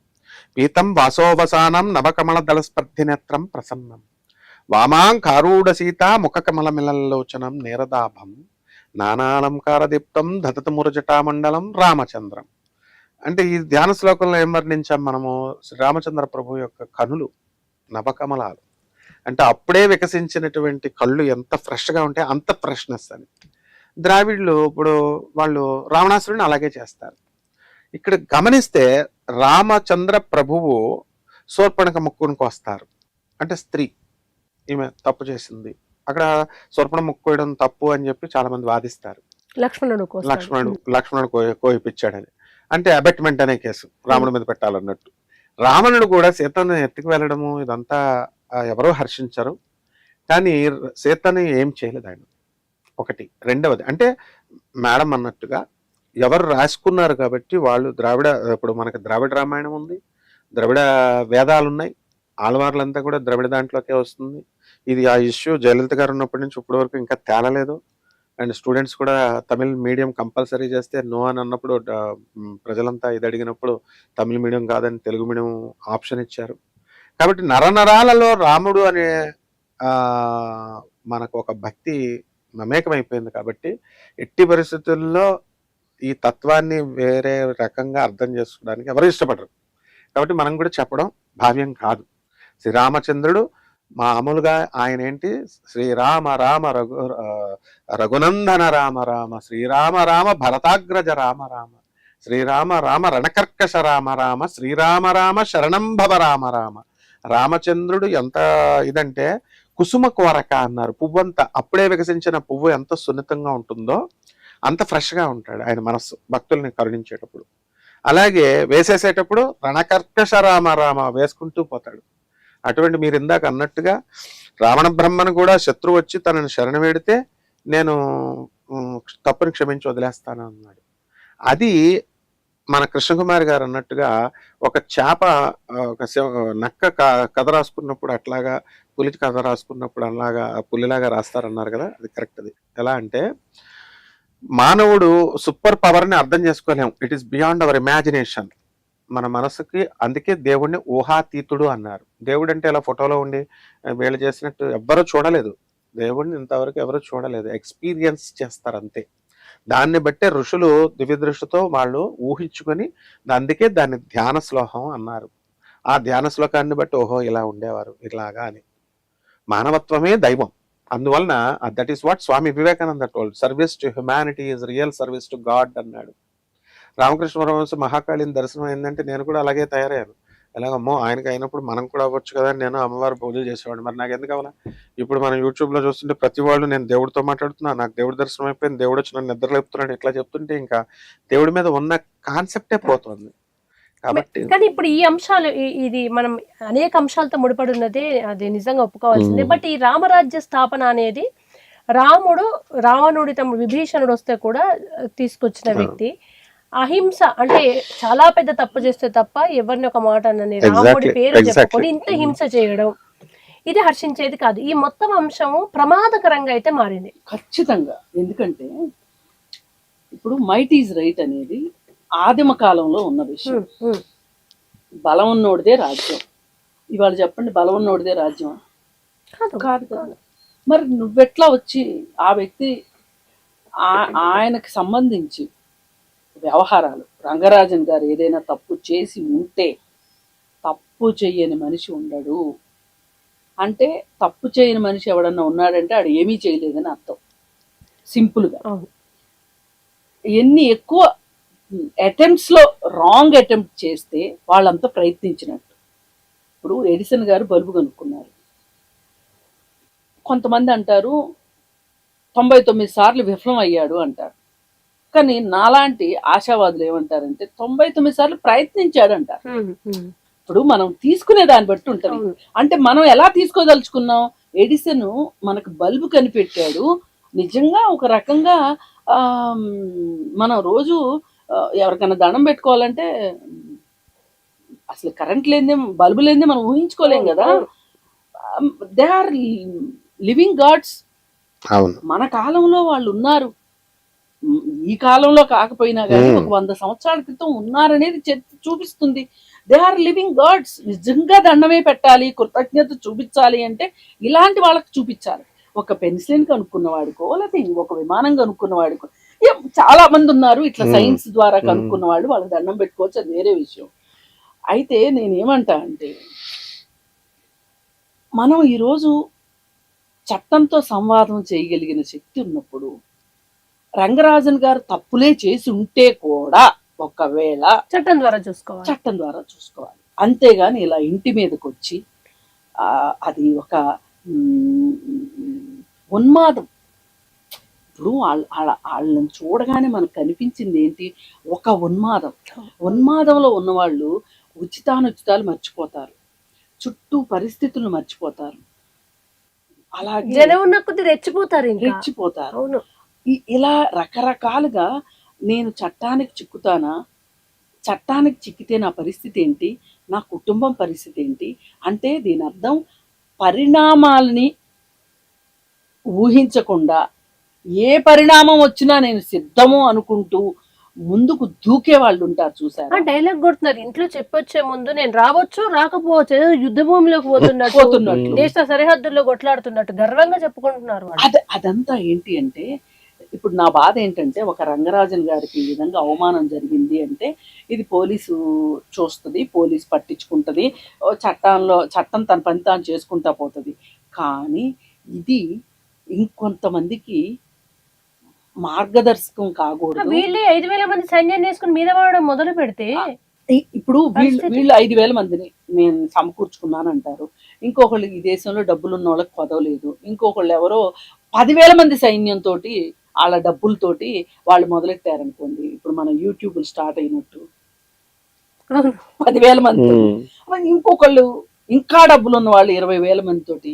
పీతం వాసోవసానం నవకమల దళస్పర్ధినేత్రం ప్రసన్నం వామాంకారూఢ సీత ముఖకమల మిలల్లోచనం నేరదాభం నానాలంకార దీప్తం దతత మురజటామండలం రామచంద్రం. అంటే ఈ ధ్యాన శ్లోకంలో ఏం వర్ణించాం మనము? శ్రీరామచంద్ర ప్రభు యొక్క కనులు నవకమలాలు అంటే అప్పుడే వికసించినటువంటి కళ్ళు ఎంత ఫ్రెష్గా ఉంటే అంత ఫ్రెష్నెస్ అని. ద్రావిడ్లు ఇప్పుడు వాళ్ళు రావణాసురుడిని అలాగే చేస్తారు. ఇక్కడ గమనిస్తే రామచంద్ర ప్రభువు శూర్పణఖ ముక్కునికి వస్తారు. అంటే స్త్రీ, ఈమె తప్పు చేసింది, అక్కడ శూర్పణ ముక్కు కోయడం తప్పు అని చెప్పి చాలా మంది వాదిస్తారు. లక్ష్మణుడు కోయిపించాడని. అంటే అబెట్మెంట్ అనే కేసు రాముడి మీద పెట్టాలన్నట్టు. రావణుడు కూడా సీతను ఎత్తుకు వెళ్ళడము ఇదంతా ఎవరో హర్షించరు. కానీ సీతని ఏం చేయలేదు ఆయన. ఒకటి. రెండవది అంటే మేడం అన్నట్టుగా ఎవరు రాసుకున్నారు కాబట్టి వాళ్ళు ఇప్పుడు మనకి ద్రావిడ రామాయణం ఉంది, ద్రవిడ వేదాలు ఉన్నాయి, ఆళ్వార్లంతా కూడా ద్రవిడ దాంట్లోకే వస్తుంది. ఇది ఆ ఇష్యూ జయలలిత గారు ఉన్నప్పటి నుంచి ఇప్పటి వరకు ఇంకా తేలలేదు. అండ్ స్టూడెంట్స్ కూడా తమిళ్ మీడియం కంపల్సరీ చేస్తే నో అని అన్నప్పుడు ప్రజలంతా ఇది అడిగినప్పుడు తమిళ మీడియం కాదని తెలుగు మీడియం ఆప్షన్ ఇచ్చారు. కాబట్టి నరనరాలలో రాముడు అనే మనకు ఒక భక్తి మమేకమైపోయింది. కాబట్టి ఎట్టి పరిస్థితుల్లో ఈ తత్వాన్ని వేరే రకంగా అర్థం చేసుకోవడానికి ఎవరు ఇష్టపడరు. కాబట్టి మనం కూడా చెప్పడం భావ్యం కాదు. శ్రీరామచంద్రుడు మామూలుగా ఆయన ఏంటి, శ్రీరామ రామ రఘునందన రామ రామ శ్రీరామ రామ భరతాగ్రజ రామ రామ శ్రీరామ రామ రణకర్కశ రామ రామ శ్రీరామ రామ శరణం భవ రామ రామ. రామచంద్రుడు ఎంత ఇదంటే కుసుమ కోరక అన్నారు. పువ్వు అంతా అప్పుడే వికసించిన పువ్వు ఎంత సున్నితంగా ఉంటుందో అంత ఫ్రెష్గా ఉంటాడు ఆయన మనస్సు భక్తుల్ని కరుణించేటప్పుడు. అలాగే వేసేసేటప్పుడు రణకర్కశ రామ రామ వేసుకుంటూ పోతాడు. అటువంటి మీరు ఇందాక అన్నట్టుగా రావణ బ్రహ్మను కూడా శత్రువు వచ్చి తనని శరణ వేడితే నేను తప్పుని క్షమించి వదిలేస్తాను అన్నాడు. అది మన కృష్ణకుమారి గారు అన్నట్టుగా ఒక చేప ఒక నక్క కథ రాసుకున్నప్పుడు అట్లాగా, పులి కథ రాసుకున్నప్పుడు అలాగా పులిలాగా రాస్తారన్నారు కదా, అది కరెక్ట్. అది ఎలా అంటే మానవుడు సూపర్ పవర్ని అర్థం చేసుకోలేము. It is beyond our imagination. మన మనసుకి, అందుకే దేవుడిని ఊహాతీతుడు అన్నారు. దేవుడు అంటే ఇలా ఫోటోలో ఉండి వీళ్ళు చేసినట్టు ఎవ్వరూ చూడలేదు. దేవుడిని ఇంతవరకు ఎవరు చూడలేదు, ఎక్స్పీరియన్స్ చేస్తారు అంతే. దాన్ని బట్టే ఋషులు దివ్య దృష్టితో వాళ్ళు ఊహించుకొని అందుకే దాన్ని ధ్యాన శ్లోకం అన్నారు. ఆ ధ్యాన శ్లోకాన్ని బట్టి ఓహో ఇలా ఉండేవారు ఇలాగా అని. మానవత్వమే దైవం. అందువలన that is what Swami Vivekananda told, service to humanity is real service to God అన్నాడు. రామకృష్ణ పరమహంస మహాకాళిని దర్శనం అయిందంటే నేను కూడా అలాగే తయారయ్యాను. ఎలాగమ్మో ఆయనకి అయినప్పుడు మనం కూడా అవ్వచ్చు కదా అని నేను అమ్మవారు పూజలు చేసేవాడు. మరి నాకు ఎందుకు అవ్వాలా? ఇప్పుడు మనం యూట్యూబ్లో చూస్తుంటే ప్రతి వాళ్ళు నేను దేవుడితో మాట్లాడుతున్నా, నాకు దేవుడి దర్శనం అయిపోయింది, దేవుడు వచ్చి నన్ను నిద్ర లేపుతున్నాడు ఇట్లా చెప్తుంటే ఇంకా దేవుడి మీద ఉన్న కాన్సెప్టే పోతుంది. కాబట్టి కానీ ఇప్పుడు ఈ అంశాలు ఇది మనం అనేక అంశాలతో ముడిపడి ఉన్నది, అది నిజంగా ఒప్పుకోవాల్సిందే. బట్ ఈ రామరాజ్య స్థాపన అనేది రావణుడి తమ్ముడు విభీషణుడు వస్తే కూడా తీసుకొచ్చిన వ్యక్తి. అహింస అంటే చాలా పెద్ద తప్పు చేస్తే తప్ప ఎవరిని ఒక మాట అన్నని రాముడి పేరు చెప్పుకొని ఇంత హింస చేయడం ఇది హర్షించేది కాదు. ఈ మొత్తం అంశము ప్రమాదకరంగా అయితే మారింది ఖచ్చితంగా. ఎందుకంటే ఇప్పుడు మైట్ ఈజ్ రైట్ అనేది ఆదిమ కాలంలో ఉన్న విషయం. బలం ఉన్నోడిదే రాజ్యం. ఇవాళ చెప్పండి, బలం ఉన్నోడిదే రాజ్యం కాదు కదా. మరి నువ్వెట్లా వచ్చి ఆ వ్యక్తి ఆయనకు సంబంధించి వ్యవహారాలు, రంగరాజన్ గారు ఏదైనా తప్పు చేసి ఉంటే, తప్పు చెయ్యని మనిషి ఉండడు అంటే, తప్పు చేయని మనిషి ఎవడన్నా ఉన్నాడంటే ఆడు ఏమీ చేయలేదని అర్థం. సింపుల్గా ఎన్ని ఎక్కువ అటెంప్ట్స్ లో రాంగ్ అటెంప్ట్ చేస్తే వాళ్ళంతా ప్రయత్నించినట్టు. ఇప్పుడు ఎడిసన్ గారు బల్బు కనుక్కున్నారు. కొంతమంది అంటారు 99 సార్లు విఫలం అయ్యాడు అంటారు. కానీ నాలాంటి ఆశావాదులు ఏమంటారంటే 99 సార్లు ప్రయత్నించాడు అంటారు. ఇప్పుడు మనం తీసుకునే దాన్ని బట్టి ఉంటుంది. అంటే మనం ఎలా తీసుకోదలుచుకున్నాం? ఎడిసన్ మనకు బల్బు కనిపెట్టాడు. నిజంగా ఒక రకంగా మనం రోజు ఎవరికైనా దండం పెట్టుకోవాలంటే అసలు కరెంట్ లేనిదే, బల్బు లేనిదే మనం ఊహించుకోలేం కదా. They are living gods. మన కాలంలో వాళ్ళు ఉన్నారు, ఈ కాలంలో కాకపోయినా కానీ ఒక 100 సంవత్సరాల క్రితం ఉన్నారనేది చూపిస్తుంది. They are living gods. నిజంగా దండమే పెట్టాలి, కృతజ్ఞత చూపించాలి అంటే ఇలాంటి వాళ్ళకి చూపించాలి. ఒక పెన్సిలిన్ కనుక్కున్న వాడికో, లేకపోతే ఇంకొక విమానం కనుక్కున్న వాడికో, చాలా మంది ఉన్నారు ఇట్లా సైన్స్ ద్వారా కనుక్కున్న వాళ్ళు, వాళ్ళకి దండం పెట్టుకోవచ్చు, అది వేరే విషయం. అయితే నేనేమంటా అంటే, మనం ఈరోజు చట్టంతో సంవాదం చేయగలిగిన శక్తి ఉన్నప్పుడు, రంగరాజన్ గారు తప్పులే చేసి ఉంటే కూడా ఒకవేళ చట్టం ద్వారా చూసుకోవాలి. అంతేగాని ఇలా ఇంటి మీదకి వచ్చి అది ఒక ఉన్మాదం. ఇప్పుడు వాళ్ళని చూడగానే మనకు కనిపించింది ఏంటి? ఒక ఉన్మాదంలో ఉన్నవాళ్ళు ఉచితానుచితాలు మర్చిపోతారు, చుట్టూ పరిస్థితులను మర్చిపోతారు, అలాగే జనం ఉన్న కొద్ది రెచ్చిపోతారు. ఇలా రకరకాలుగా నేను చట్టానికి చిక్కుతానా, చట్టానికి చిక్కితే నా పరిస్థితి ఏంటి, నా కుటుంబం పరిస్థితి ఏంటి అంటే దీని అర్థం పరిణామాలని ఊహించకుండా ఏ పరిణామం వచ్చినా నేను సిద్ధము అనుకుంటూ ముందుకు దూకే వాళ్ళు ఉంటారు. చూసారా? డైలాగ్ కొడుతున్నారు, ఇంట్లో చెప్పొచ్చే ముందు నేను రావచ్చు రాకపోవచ్చు, యుద్ధ భూమిలోకి పోతున్నట్టు, దేశ సరిహద్దుల్లో కొట్లాడుతున్నట్టు గర్వంగా చెప్పుకుంటున్నారు. అదంతా ఏంటి అంటే, ఇప్పుడు నా బాధ ఏంటంటే, ఒక రంగరాజన్ గారికి ఈ విధంగా అవమానం జరిగింది అంటే ఇది పోలీసు చూస్తుంది, పోలీసు పట్టించుకుంటుంది, చట్టం తన పని తాను చేసుకుంటా పోతుంది. కానీ ఇది ఇంకొంతమందికి మార్గదర్శకం కాకూడదు. వీళ్ళే 5,000 మంది సైన్యాన్ని వేసుకుని మీద పడడం మొదలు పెడితే, ఇప్పుడు వీళ్ళు 5,000 మందిని నేను సమకూర్చుకున్నాను అంటారు. ఇంకొకళ్ళు ఈ దేశంలో డబ్బులు ఉన్న వాళ్ళకి పదవలేదు, ఇంకొకళ్ళు ఎవరో 10,000 మంది సైన్యంతో వాళ్ళ డబ్బులతోటి వాళ్ళు మొదలెట్టారనుకోండి. ఇప్పుడు మన యూట్యూబ్ స్టార్ట్ అయినట్టు 10,000 మంది, ఇంకొకళ్ళు ఇంకా డబ్బులు ఉన్న వాళ్ళు 20,000 మందితోటి,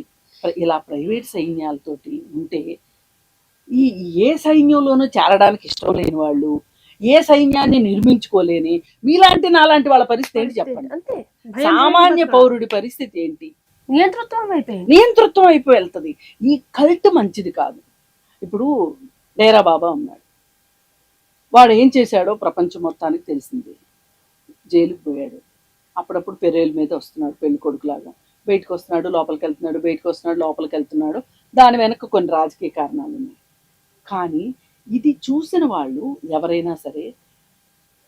ఇలా ప్రైవేట్ సైన్యాలతోటి ఉంటే ఏ సైన్యంలోనూ చేరడానికి ఇష్టం లేని వాళ్ళు, ఏ సైన్యాన్ని నిర్మించుకోలేని మీలాంటి నాలాంటి వాళ్ళ పరిస్థితి ఏంటి చెప్పండి? సామాన్య పౌరుడి పరిస్థితి ఏంటి? నియంతృత్వం అయిపోయి వెళ్తుంది. ఈ కల్ట్ మంచిది కాదు. ఇప్పుడు డేరా బాబా ఉన్నాడు, వాడు ఏం చేశాడో ప్రపంచం మొత్తానికి తెలిసింది. జైలుకు పోయాడు, అప్పుడప్పుడు పెరేల మీద వస్తున్నాడు, పెళ్లి కొడుకులాగా బయటకు వస్తున్నాడు, లోపలికి వెళ్తున్నాడు, బయటకు వస్తున్నాడు, లోపలికి వెళ్తున్నాడు. దాని వెనక కొన్ని రాజకీయ కారణాలు ఉన్నాయి. కానీ ఇది చూసిన వాళ్ళు ఎవరైనా సరే,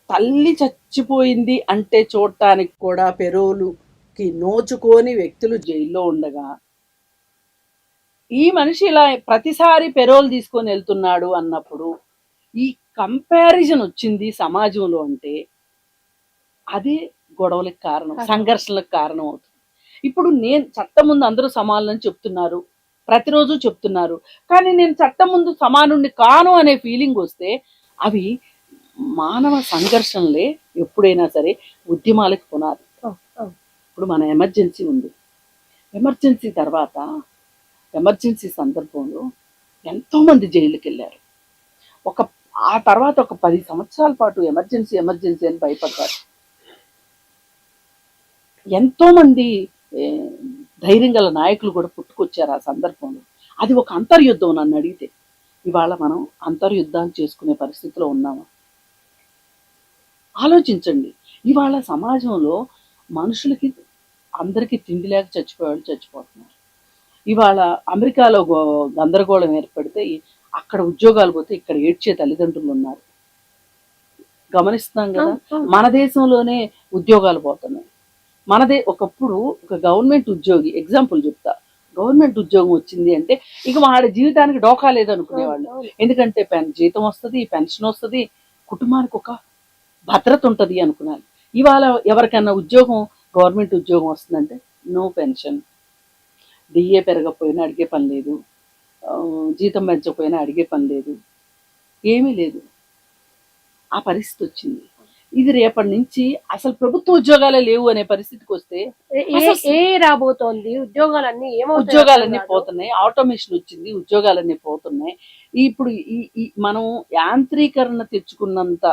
తల్లి చచ్చిపోయింది అంటే చూడటానికి కూడా పెరోలుకి నోచుకోని వ్యక్తులు జైల్లో ఉండగా ఈ మనిషి ఇలా ప్రతిసారి పెరోల్ తీసుకొని వెళ్తున్నాడు అన్నప్పుడు ఈ కంపారిజన్ వచ్చింది సమాజంలో అంటే అదే గొడవలకు కారణం, సంఘర్షణలకు కారణం అవుతుంది. ఇప్పుడు నేను చట్టం ముందు అందరూ సమానని చెప్తున్నారు, ప్రతిరోజు చెప్తున్నారు, కానీ నేను చట్టం ముందు సమానుణ్ణి కాను అనే ఫీలింగ్ వస్తే అవి మానవ సంఘర్షణలే ఎప్పుడైనా సరే ఉద్యమాలకు పునాది. ఇప్పుడు మన ఎమర్జెన్సీ ఉంది, ఎమర్జెన్సీ తర్వాత ఎమర్జెన్సీ సందర్భంలో ఎంతోమంది జైలుకి వెళ్ళారు. ఆ తర్వాత ఒక 10 సంవత్సరాల పాటు ఎమర్జెన్సీ అని భయపడ్డారు. ఎంతోమంది ధైర్యం గల నాయకులు కూడా పుట్టుకొచ్చారు ఆ సందర్భంలో. అది ఒక అంతర్యుద్ధం నన్ను అడిగితే. ఇవాళ మనం అంతర్యుద్ధాన్ని చేసుకునే పరిస్థితిలో ఉన్నామా? ఆలోచించండి. ఇవాళ సమాజంలో మనుషులకి అందరికీ తిండి లేక చచ్చిపోతున్నారు. ఇవాళ అమెరికాలో గందరగోళం ఏర్పడితే అక్కడ ఉద్యోగాలు పోతే ఇక్కడ ఏడ్చే తల్లిదండ్రులు ఉన్నారు. గమనిస్తున్నాం కదా. మన దేశంలోనే ఉద్యోగాలు పోతున్నాయి. ఒకప్పుడు ఒక గవర్నమెంట్ ఉద్యోగి, ఎగ్జాంపుల్ చెప్తా, గవర్నమెంట్ ఉద్యోగం వచ్చింది అంటే ఇక వాడి జీవితానికి డోకా లేదనుకునేవాళ్ళు. ఎందుకంటే జీతం వస్తుంది, పెన్షన్ వస్తుంది, కుటుంబానికి ఒక భద్రత ఉంటుంది అనుకున్నాను. ఇవాళ ఎవరికైనా గవర్నమెంట్ ఉద్యోగం వస్తుందంటే నో పెన్షన్, డిఏ పెరగకపోయినా అడిగే పని లేదు, జీతం పెంచకపోయినా అడిగే పని లేదు, ఏమీ లేదు. ఆ పరిస్థితి వచ్చింది. ఇది రేపటి నుంచి అసలు ప్రభుత్వ ఉద్యోగాలే లేవు అనే పరిస్థితికి వస్తే రాబోతోంది. ఉద్యోగాలన్నీ పోతున్నాయి. ఆటోమేషన్ వచ్చింది, ఉద్యోగాలన్నీ పోతున్నాయి. ఇప్పుడు మనం యాంత్రీకరణ తెచ్చుకున్నంత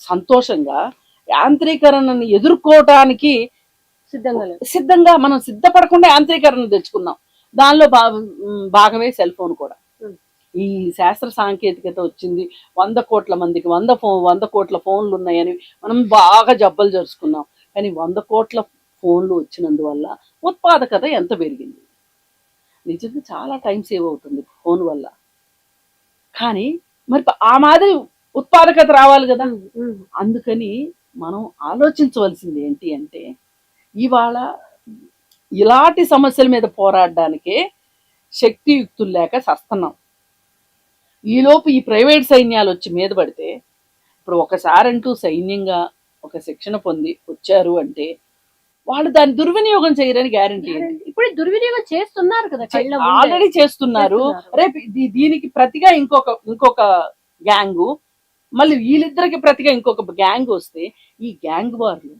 సంతోషంగా యాంత్రీకరణని ఎదుర్కోవటానికి సిద్ధంగా మనం సిద్ధపడకుండా యాంత్రీకరణ తెచ్చుకున్నాం. దానిలో భాగమే సెల్ ఫోన్ కూడా. ఈ శాస్త్ర సాంకేతికత వచ్చింది, 100 కోట్ల మందికి 100 కోట్ల ఫోన్లు ఉన్నాయని మనం బాగా జబ్బలు జరుచుకున్నాం. కానీ 100 కోట్ల ఫోన్లు వచ్చినందువల్ల ఉత్పాదకత ఎంత పెరిగింది? నిజంగా చాలా టైం సేవ్ అవుతుంది ఫోన్ వల్ల. కానీ మరి ఆ మాదిరి ఉత్పాదకత రావాలి కదా. అందుకని మనం ఆలోచించవలసింది ఏంటి అంటే, ఇవాళ ఇలాంటి సమస్యల మీద పోరాడడానికే శక్తియుక్తులు లేక సస్తున్నాం. ఈలోపు ఈ ప్రైవేట్ సైన్యాలు వచ్చి మీద పడితే, ఇప్పుడు ఒకసారంటూ సైన్యంగా ఒక శిక్షణ పొంది వచ్చారు అంటే వాళ్ళు దాన్ని దుర్వినియోగం చేయరని గ్యారంటీ. ఇప్పుడు దుర్వినియోగం చేస్తున్నారు కదా, ఆల్రెడీ చేస్తున్నారు. రేపు దీనికి ప్రతిగా ఇంకొక గ్యాంగు, మళ్ళీ వీళ్ళిద్దరికి ప్రతిగా ఇంకొక గ్యాంగ్ వస్తే ఈ గ్యాంగ్ వార్లు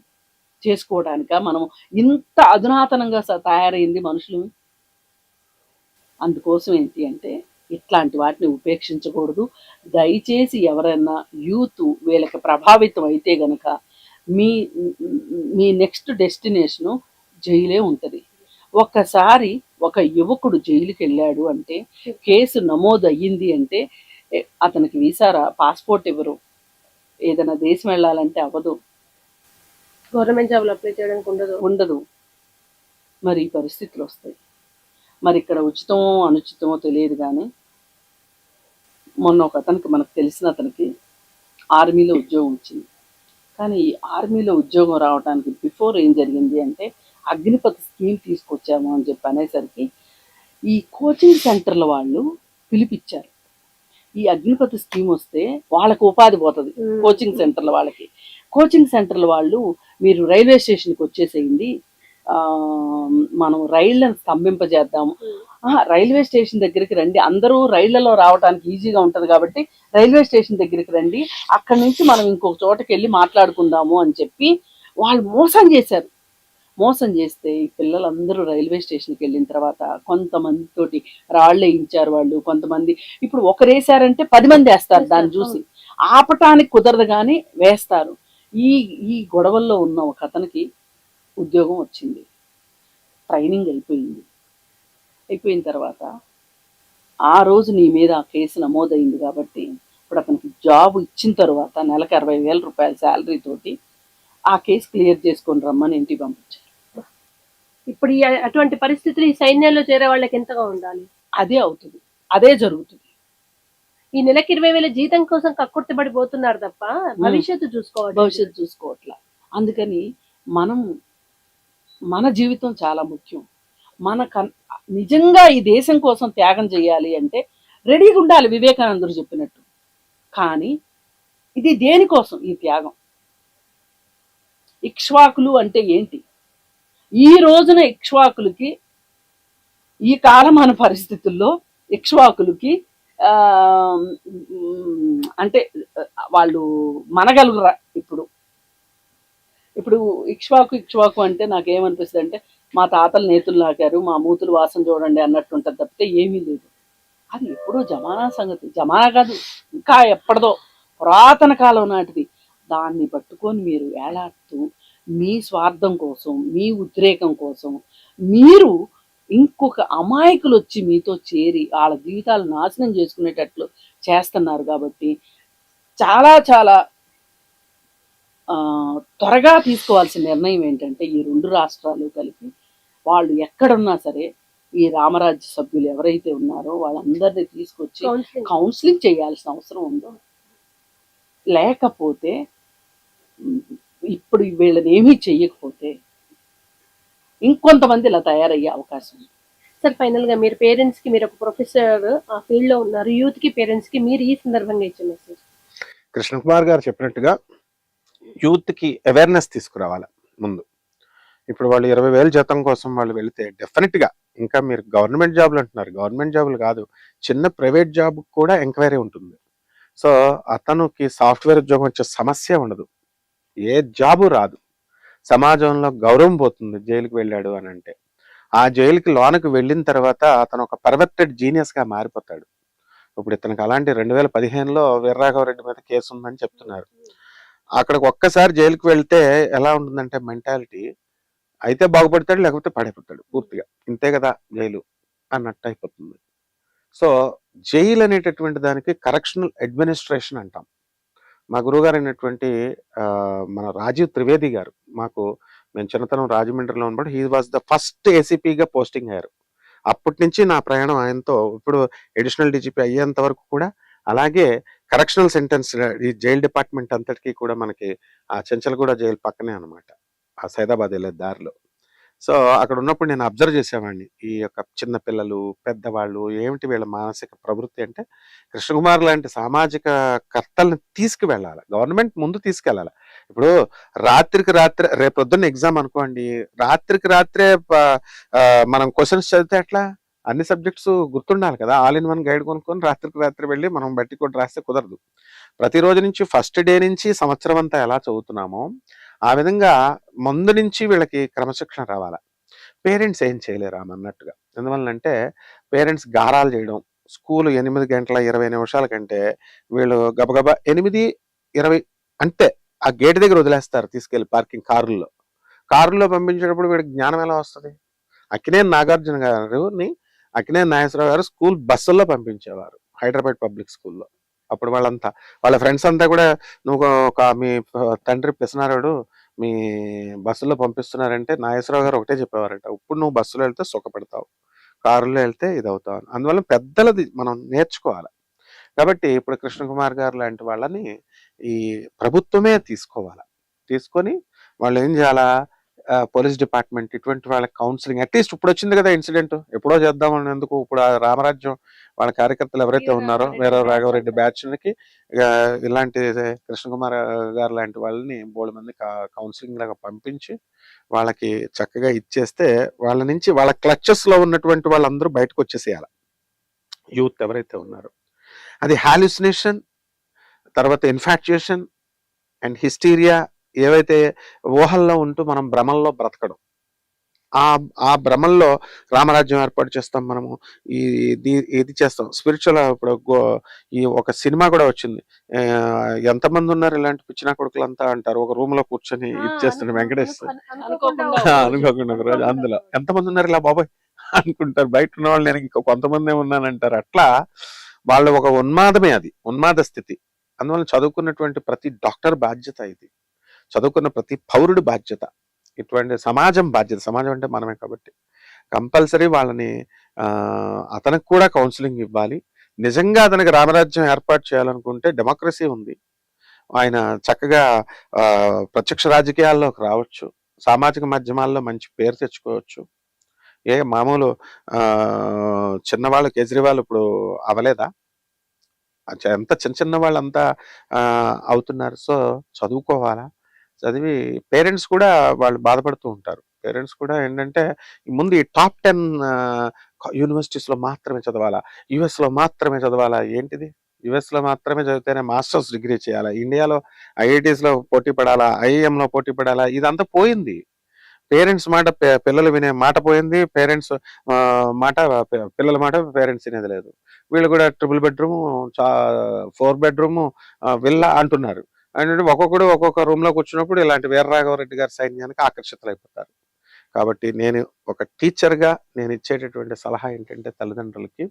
చేసుకోవడానిక మనం ఇంత అధునాతనంగా తయారైంది మనుషులు? అందుకోసం ఏంటి అంటే ఇట్లాంటి వాటిని ఉపేక్షించకూడదు. దయచేసి ఎవరైనా యూత్ వీళ్ళకి ప్రభావితం అయితే గనక మీ నెక్స్ట్ డెస్టినేషను జైలే ఉంటుంది. ఒక్కసారి ఒక యువకుడు జైలుకి వెళ్ళాడు అంటే, కేసు నమోదు అయ్యింది అంటే అతనికి వీసారా, పాస్పోర్ట్ ఇవ్వరు, ఏదైనా దేశం వెళ్ళాలంటే అవ్వదు, గవర్నమెంట్ జాబ్లు అప్లై చేయడానికి ఉండదు. మరి ఈ పరిస్థితులు వస్తాయి. మరి ఇక్కడ ఉచితమో అనుచితమో తెలియదు. కానీ మొన్న ఒక అతనికి, మనకు తెలిసిన అతనికి ఆర్మీలో ఉద్యోగం వచ్చింది. కానీ ఈ ఆర్మీలో ఉద్యోగం రావడానికి బిఫోర్ ఏం జరిగింది అంటే, అగ్నిపథ్ స్కీమ్ తీసుకొచ్చాము అని చెప్పి అనేసరికి ఈ కోచింగ్ సెంటర్ల వాళ్ళు పిలిపించారు. ఈ అగ్నిపథ్ స్కీమ్ వస్తే వాళ్ళకు ఉపాధి పోతుంది. కోచింగ్ సెంటర్ల వాళ్ళకి, కోచింగ్ సెంటర్ల వాళ్ళు మీరు రైల్వే స్టేషన్కి వచ్చేసేయండి, మనం రైళ్లను స్తంభింపజేద్దాము, రైల్వే స్టేషన్ దగ్గరికి రండి, అందరూ రైళ్లలో రావడానికి ఈజీగా ఉంటుంది కాబట్టి రైల్వే స్టేషన్ దగ్గరికి రండి, అక్కడి నుంచి మనం ఇంకొక చోటకి వెళ్ళి మాట్లాడుకుందాము అని చెప్పి వాళ్ళు మోసం చేశారు. మోసం చేస్తే ఈ పిల్లలందరూ రైల్వే స్టేషన్కి వెళ్ళిన తర్వాత కొంతమందితోటి రాళ్ళు వేయించారు వాళ్ళు. కొంతమంది ఇప్పుడు ఒకరేసారంటే 10 మంది వేస్తారు, దాన్ని చూసి ఆపటానికి కుదరదు కానీ వేస్తారు. ఈ గొడవల్లో ఉన్న ఒక అతనికి ఉద్యోగం వచ్చింది, ట్రైనింగ్ అయిపోయిన తర్వాత ఆ రోజు నీ మీద ఆ కేసు నమోదైంది కాబట్టి ఇప్పుడు అతనికి జాబ్ ఇచ్చిన తర్వాత నెలకు 60,000 రూపాయల శాలరీ తోటి ఆ కేసు క్లియర్ చేసుకొని రమ్మని ఇంటికి పంపించారు. ఇప్పుడు అటువంటి పరిస్థితులు ఈ సైన్యాల్లో చేరే వాళ్ళకి ఎంతగా ఉండాలి? అదే అవుతుంది, అదే జరుగుతుంది. ఈ నెలకి 20,000 జీతం కోసం కక్కుర్తిపడిపోతున్నారు తప్ప భవిష్యత్తు చూసుకోవట్లా. అందుకని మన జీవితం చాలా ముఖ్యం. నిజంగా ఈ దేశం కోసం త్యాగం చేయాలి అంటే రెడీగా ఉండాలి, వివేకానందుడు చెప్పినట్టు. కానీ ఇది దేనికోసం ఈ త్యాగం? ఇక్ష్వాకులు అంటే ఏంటి? ఈ రోజున ఇక్ష్వాకులకి, ఈ కాలమాన పరిస్థితుల్లో ఇక్ష్వాకులకి అంటే వాళ్ళు మనగలుగురా? ఇప్పుడు ఇక్ష్వాకు అంటే నాకేమనిపిస్తుంది అంటే, మా తాతలు నేతులు నాకారు, మా మూతులు వాసన చూడండి అన్నట్టు ఉంటుంది తప్పితే ఏమీ లేదు. అది ఎప్పుడో జమానా సంగతి, జమానా కాదు, ఇంకా ఎప్పటిదో పురాతన కాలం నాటిది. దాన్ని పట్టుకొని మీరు ఏలాడుతూ మీ స్వార్థం కోసం, మీ ఉద్రేకం కోసం మీరు ఇంకొక అమాయకులు వచ్చి మీతో చేరి వాళ్ళ జీవితాలు నాశనం చేసుకునేటట్లు చేస్తున్నారు. కాబట్టి చాలా చాలా త్వరగా తీసుకోవాల్సిన నిర్ణయం ఏంటంటే, ఈ రెండు రాష్ట్రాలు కలిపి వాళ్ళు ఎక్కడున్నా సరే ఈ రామరాజ్య సభ్యులు ఎవరైతే ఉన్నారో వాళ్ళందరినీ తీసుకొచ్చి కౌన్సిలింగ్ చేయాల్సిన అవసరం ఉందో. లేకపోతే ఇప్పుడు వీళ్ళని ఏమీ చెయ్యకపోతే ఇంకొంతమంది ఇలా తయారయ్యే అవకాశం ఉంది. సార్, ఫైనల్ గా మీరు పేరెంట్స్ కి, మీరు ఒక ప్రొఫెసర్ ఆ ఫీల్డ్ లో ఉన్నారు, యూత్ కి, పేరెంట్స్ కి మీరు ఈ సందర్భంగా ఇచ్చే మెసేజ్? కృష్ణకుమార్ గారు చెప్పినట్టుగా యూత్ కి అవేర్నెస్ తీసుకురావాలి ముందు. ఇప్పుడు వాళ్ళు 20,000 జీతం కోసం వాళ్ళు వెళితే డెఫినెట్ గా, ఇంకా మీరు గవర్నమెంట్ జాబులు అంటున్నారు, గవర్నమెంట్ జాబులు కాదు, చిన్న ప్రైవేట్ జాబ్ కూడా ఎంక్వైరీ ఉంటుంది. సో అతనికి సాఫ్ట్వేర్ ఉద్యోగం వచ్చే సమస్య ఉండదు, ఏ జాబు రాదు, సమాజంలో గౌరవం పోతుంది జైలుకి వెళ్ళాడు అని అంటే. ఆ జైలుకి లోనకి వెళ్ళిన తర్వాత అతను ఒక పర్వర్టెడ్ జీనియస్ గా మారిపోతాడు. ఇప్పుడు ఇతనికి అలాంటి 2015లో వీరరాఘవరెడ్డి మీద కేసు ఉందని చెప్తున్నారు. అక్కడికి ఒక్కసారి జైలుకి వెళ్తే ఎలా ఉంటుందంటే మెంటాలిటీ, అయితే బాగుపడతాడు లేకపోతే పడిపోతాడు పూర్తిగా, ఇంతే కదా జైలు అన్నట్టు అయిపోతుంది. సో జైలు అనేటటువంటి దానికి కరెక్షనల్ అడ్మినిస్ట్రేషన్ అంటాం. మా గురువుగారు అయినటువంటి మన రాజీవ్ త్రివేది గారు, మేము చిన్నతనం రాజమండ్రిలో ఉన్నప్పుడు హీ వాజ్ ద ఫస్ట్ ఏసీపీగా పోస్టింగ్ అయ్యారు. అప్పటి నుంచి నా ప్రయాణం ఆయనతో, ఇప్పుడు అడిషనల్ డీజీపీ అయ్యేంత వరకు కూడా. అలాగే కరెక్షనల్ సెంటెన్స్, ఈ జైల్ డిపార్ట్మెంట్ అంతటికీ కూడా మనకి ఆ చెంచల్గూడ జైలు పక్కనే అనమాట, ఆ సైదాబాద్ వెళ్ళే దారిలో. సో అక్కడ ఉన్నప్పుడు నేను అబ్జర్వ్ చేసేవాడిని, ఈ యొక్క చిన్న పిల్లలు, పెద్దవాళ్ళు ఏమిటి వీళ్ళ మానసిక ప్రవృత్తి అంటే, కృష్ణకుమార్ లాంటి సామాజిక కర్తల్ని తీసుకువెళ్ళాలి, గవర్నమెంట్ ముందు తీసుకెళ్ళాలి. ఇప్పుడు రాత్రికి రాత్రే, రేపొద్దున్న ఎగ్జామ్ అనుకోండి, రాత్రికి రాత్రే మనం క్వశ్చన్స్ చదివితే ఎట్లా? అన్ని సబ్జెక్ట్స్ గుర్తుండాలి కదా. ఆల్ ఇన్ వన్ గైడ్ కొనుక్కొని రాత్రికి రాత్రి వెళ్ళి మనం బట్టి కూడా రాస్తే కుదరదు. ప్రతిరోజు నుంచి ఫస్ట్ డే నుంచి సంవత్సరం అంతా ఎలా చదువుతున్నామో ఆ విధంగా ముందు నుంచి వీళ్ళకి క్రమశిక్షణ రావాలి. పేరెంట్స్ ఏం చేయలేరు అన్నట్టుగా. ఎందువల్లంటే పేరెంట్స్ గారాలు చేయడం, స్కూల్ 8 గంటల 20 నిమిషాల కంటే వీళ్ళు గబగబా 8:20 అంటే ఆ గేట్ దగ్గర వదిలేస్తారు తీసుకెళ్లి పార్కింగ్ కారుల్లో పంపించేటప్పుడు వీడికి జ్ఞానం ఎలా వస్తుంది? అక్కినేని నాగార్జున గారిని, అక్కినేని నాగేశ్వరరావు గారు స్కూల్ బస్సుల్లో పంపించేవారు హైదరాబాద్ పబ్లిక్ స్కూల్లో. అప్పుడు వాళ్ళ ఫ్రెండ్స్ అంతా కూడా, నువ్వు మీ తండ్రి పిసనారాడు మీ బస్సులో పంపిస్తున్నారంటే నాగేశ్వరరావు గారు ఒకటే చెప్పేవారంట, ఇప్పుడు నువ్వు బస్సులో వెళ్తే సుఖపడతావు, కారులో వెళ్తే ఇది అవుతావు. అందువల్ల పెద్దలది మనం నేర్చుకోవాలి. కాబట్టి ఇప్పుడు కృష్ణకుమార్ గారు లాంటి వాళ్ళని ఈ ప్రభుత్వమే తీసుకొని వాళ్ళు ఏం చేయాలా, పోలీస్ డిపార్ట్మెంట్ ఇటువంటి వాళ్ళకి కౌన్సిలింగ్, అట్లీస్ట్ ఇప్పుడు వచ్చింది కదా ఇన్సిడెంట్, ఎప్పుడో చేద్దామని ఎందుకు, ఇప్పుడు ఆ రామరాజ్యం వాళ్ళ కార్యకర్తలు ఎవరైతే ఉన్నారో వీర రాఘవరెడ్డి బ్యాచ్కి ఇలాంటి కృష్ణకుమార్ గారు లాంటి వాళ్ళని బోల్డ్ మంది కౌన్సిలింగ్ లాగా పంపించి వాళ్ళకి చక్కగా ఇచ్చేస్తే, వాళ్ళ నుంచి వాళ్ళ క్లచెస్ లో ఉన్నటువంటి వాళ్ళందరూ బయటకు వచ్చేసేయాలి. యూత్ ఎవరైతే ఉన్నారో అది హాల్యూసినేషన్, తర్వాత ఇన్ఫాక్చుయేషన్ అండ్ హిస్టీరియా, ఏవైతే ఊహల్లో ఉంటూ మనం భ్రమల్లో బ్రతకడం, ఆ భ్రమల్లో రామరాజ్యం ఏర్పాటు చేస్తాం మనము, ఇది చేస్తాం స్పిరిచువల్. ఇప్పుడు ఈ ఒక సినిమా కూడా వచ్చింది, ఎంతమంది ఉన్నారు ఇలాంటి పిచ్చిన కొడుకులంతా అంటారు, ఒక రూమ్ లో కూర్చొని ఇచ్చేస్తున్నారు వెంకటేష్ అనుకోకుండా ఒక రోజు, అందులో ఎంతమంది ఉన్నారు ఇలా బాబాయ్ అనుకుంటారు, బయట ఉన్న వాళ్ళు నేను ఇంకా కొంతమంది ఉన్నానంటారు. అట్లా వాళ్ళు ఒక ఉన్మాదమే, అది ఉన్మాద స్థితి. అందువల్ల చదువుకున్నటువంటి ప్రతి డాక్టర్ బాధ్యత ఇది, చదువుకున్న ప్రతి పౌరుడి బాధ్యత, ఇటువంటి సమాజం బాధ్యత. సమాజం అంటే మనమే కాబట్టి కంపల్సరీ వాళ్ళని అతనికి కూడా కౌన్సిలింగ్ ఇవ్వాలి. నిజంగా అతనికి రామరాజ్యం ఏర్పాటు చేయాలనుకుంటే డెమోక్రసీ ఉంది, ఆయన చక్కగా ప్రత్యక్ష రాజకీయాల్లోకి రావచ్చు, సామాజిక మాధ్యమాల్లో మంచి పేరు తెచ్చుకోవచ్చు, మామూలు చిన్నవాళ్ళు కేజ్రీవాల్ ఇప్పుడు అవలేదా? ఎంత చిన్న చిన్న వాళ్ళంతా అవుతున్నారు. సో చదువుకోవాలా, చదివి పేరెంట్స్ కూడా వాళ్ళు బాధపడుతూ ఉంటారు. పేరెంట్స్ కూడా ఏంటంటే ముందు ఈ టాప్ 10 యూనివర్సిటీస్లో మాత్రమే చదవాలా, యుఎస్లో మాత్రమే చదవాలా? ఏంటిది? యుఎస్లో మాత్రమే చదివితేనే మాస్టర్స్ డిగ్రీ చేయాలా? ఇండియాలో ఐఐటీస్లో పోటీ పడాలా, ఐఐఎంలో పోటీ పడాలా? ఇదంతా పోయింది. పేరెంట్స్ మాట పిల్లలు వినే మాట పోయింది. పేరెంట్స్ మాట పిల్లల మాట పేరెంట్స్ వినేది లేదు. వీళ్ళు కూడా ట్రిపుల్ బెడ్రూమ్, 4 బెడ్రూమ్ విల్లా అంటున్నారు. అంటే ఒక్కొక్కడు ఒక్కొక్క రూమ్ లో కూర్చున్నప్పుడు ఇలాంటి వీరరాఘవరెడ్డి గారి సైన్యానికి ఆకర్షితులైపోతారు. కాబట్టి నేను ఒక టీచర్గా నేను ఇచ్చేటటువంటి సలహా ఏంటంటే తల్లిదండ్రులకి,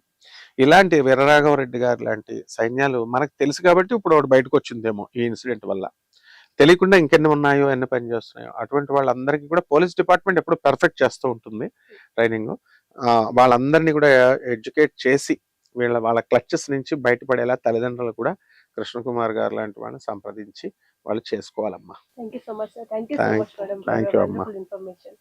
ఇలాంటి వీరరాఘవరెడ్డి గారు లాంటి సైన్యాలు మనకు తెలుసు కాబట్టి ఇప్పుడు ఒకటి బయటకు వచ్చిందేమో ఈ ఇన్సిడెంట్ వల్ల. తెలియకుండా ఇంకెన్ని ఉన్నాయో, ఎన్ని పని చేస్తున్నాయో, అటువంటి వాళ్ళందరికీ కూడా పోలీస్ డిపార్ట్మెంట్ ఎప్పుడు పర్ఫెక్ట్ చేస్తూ ఉంటుంది ట్రైనింగ్. వాళ్ళందరినీ కూడా ఎడ్యుకేట్ చేసి వాళ్ళ క్లచెస్ నుంచి బయటపడేలా తల్లిదండ్రులు కూడా కృష్ణకుమార్ గారు లాంటి వాళ్ళని సంప్రదించి వాళ్ళు చేసుకోవాలమ్మా. Thank you so much sir. Thank you so much madam. Thank you అమ్మా. ఇన్ఫర్మేషన్.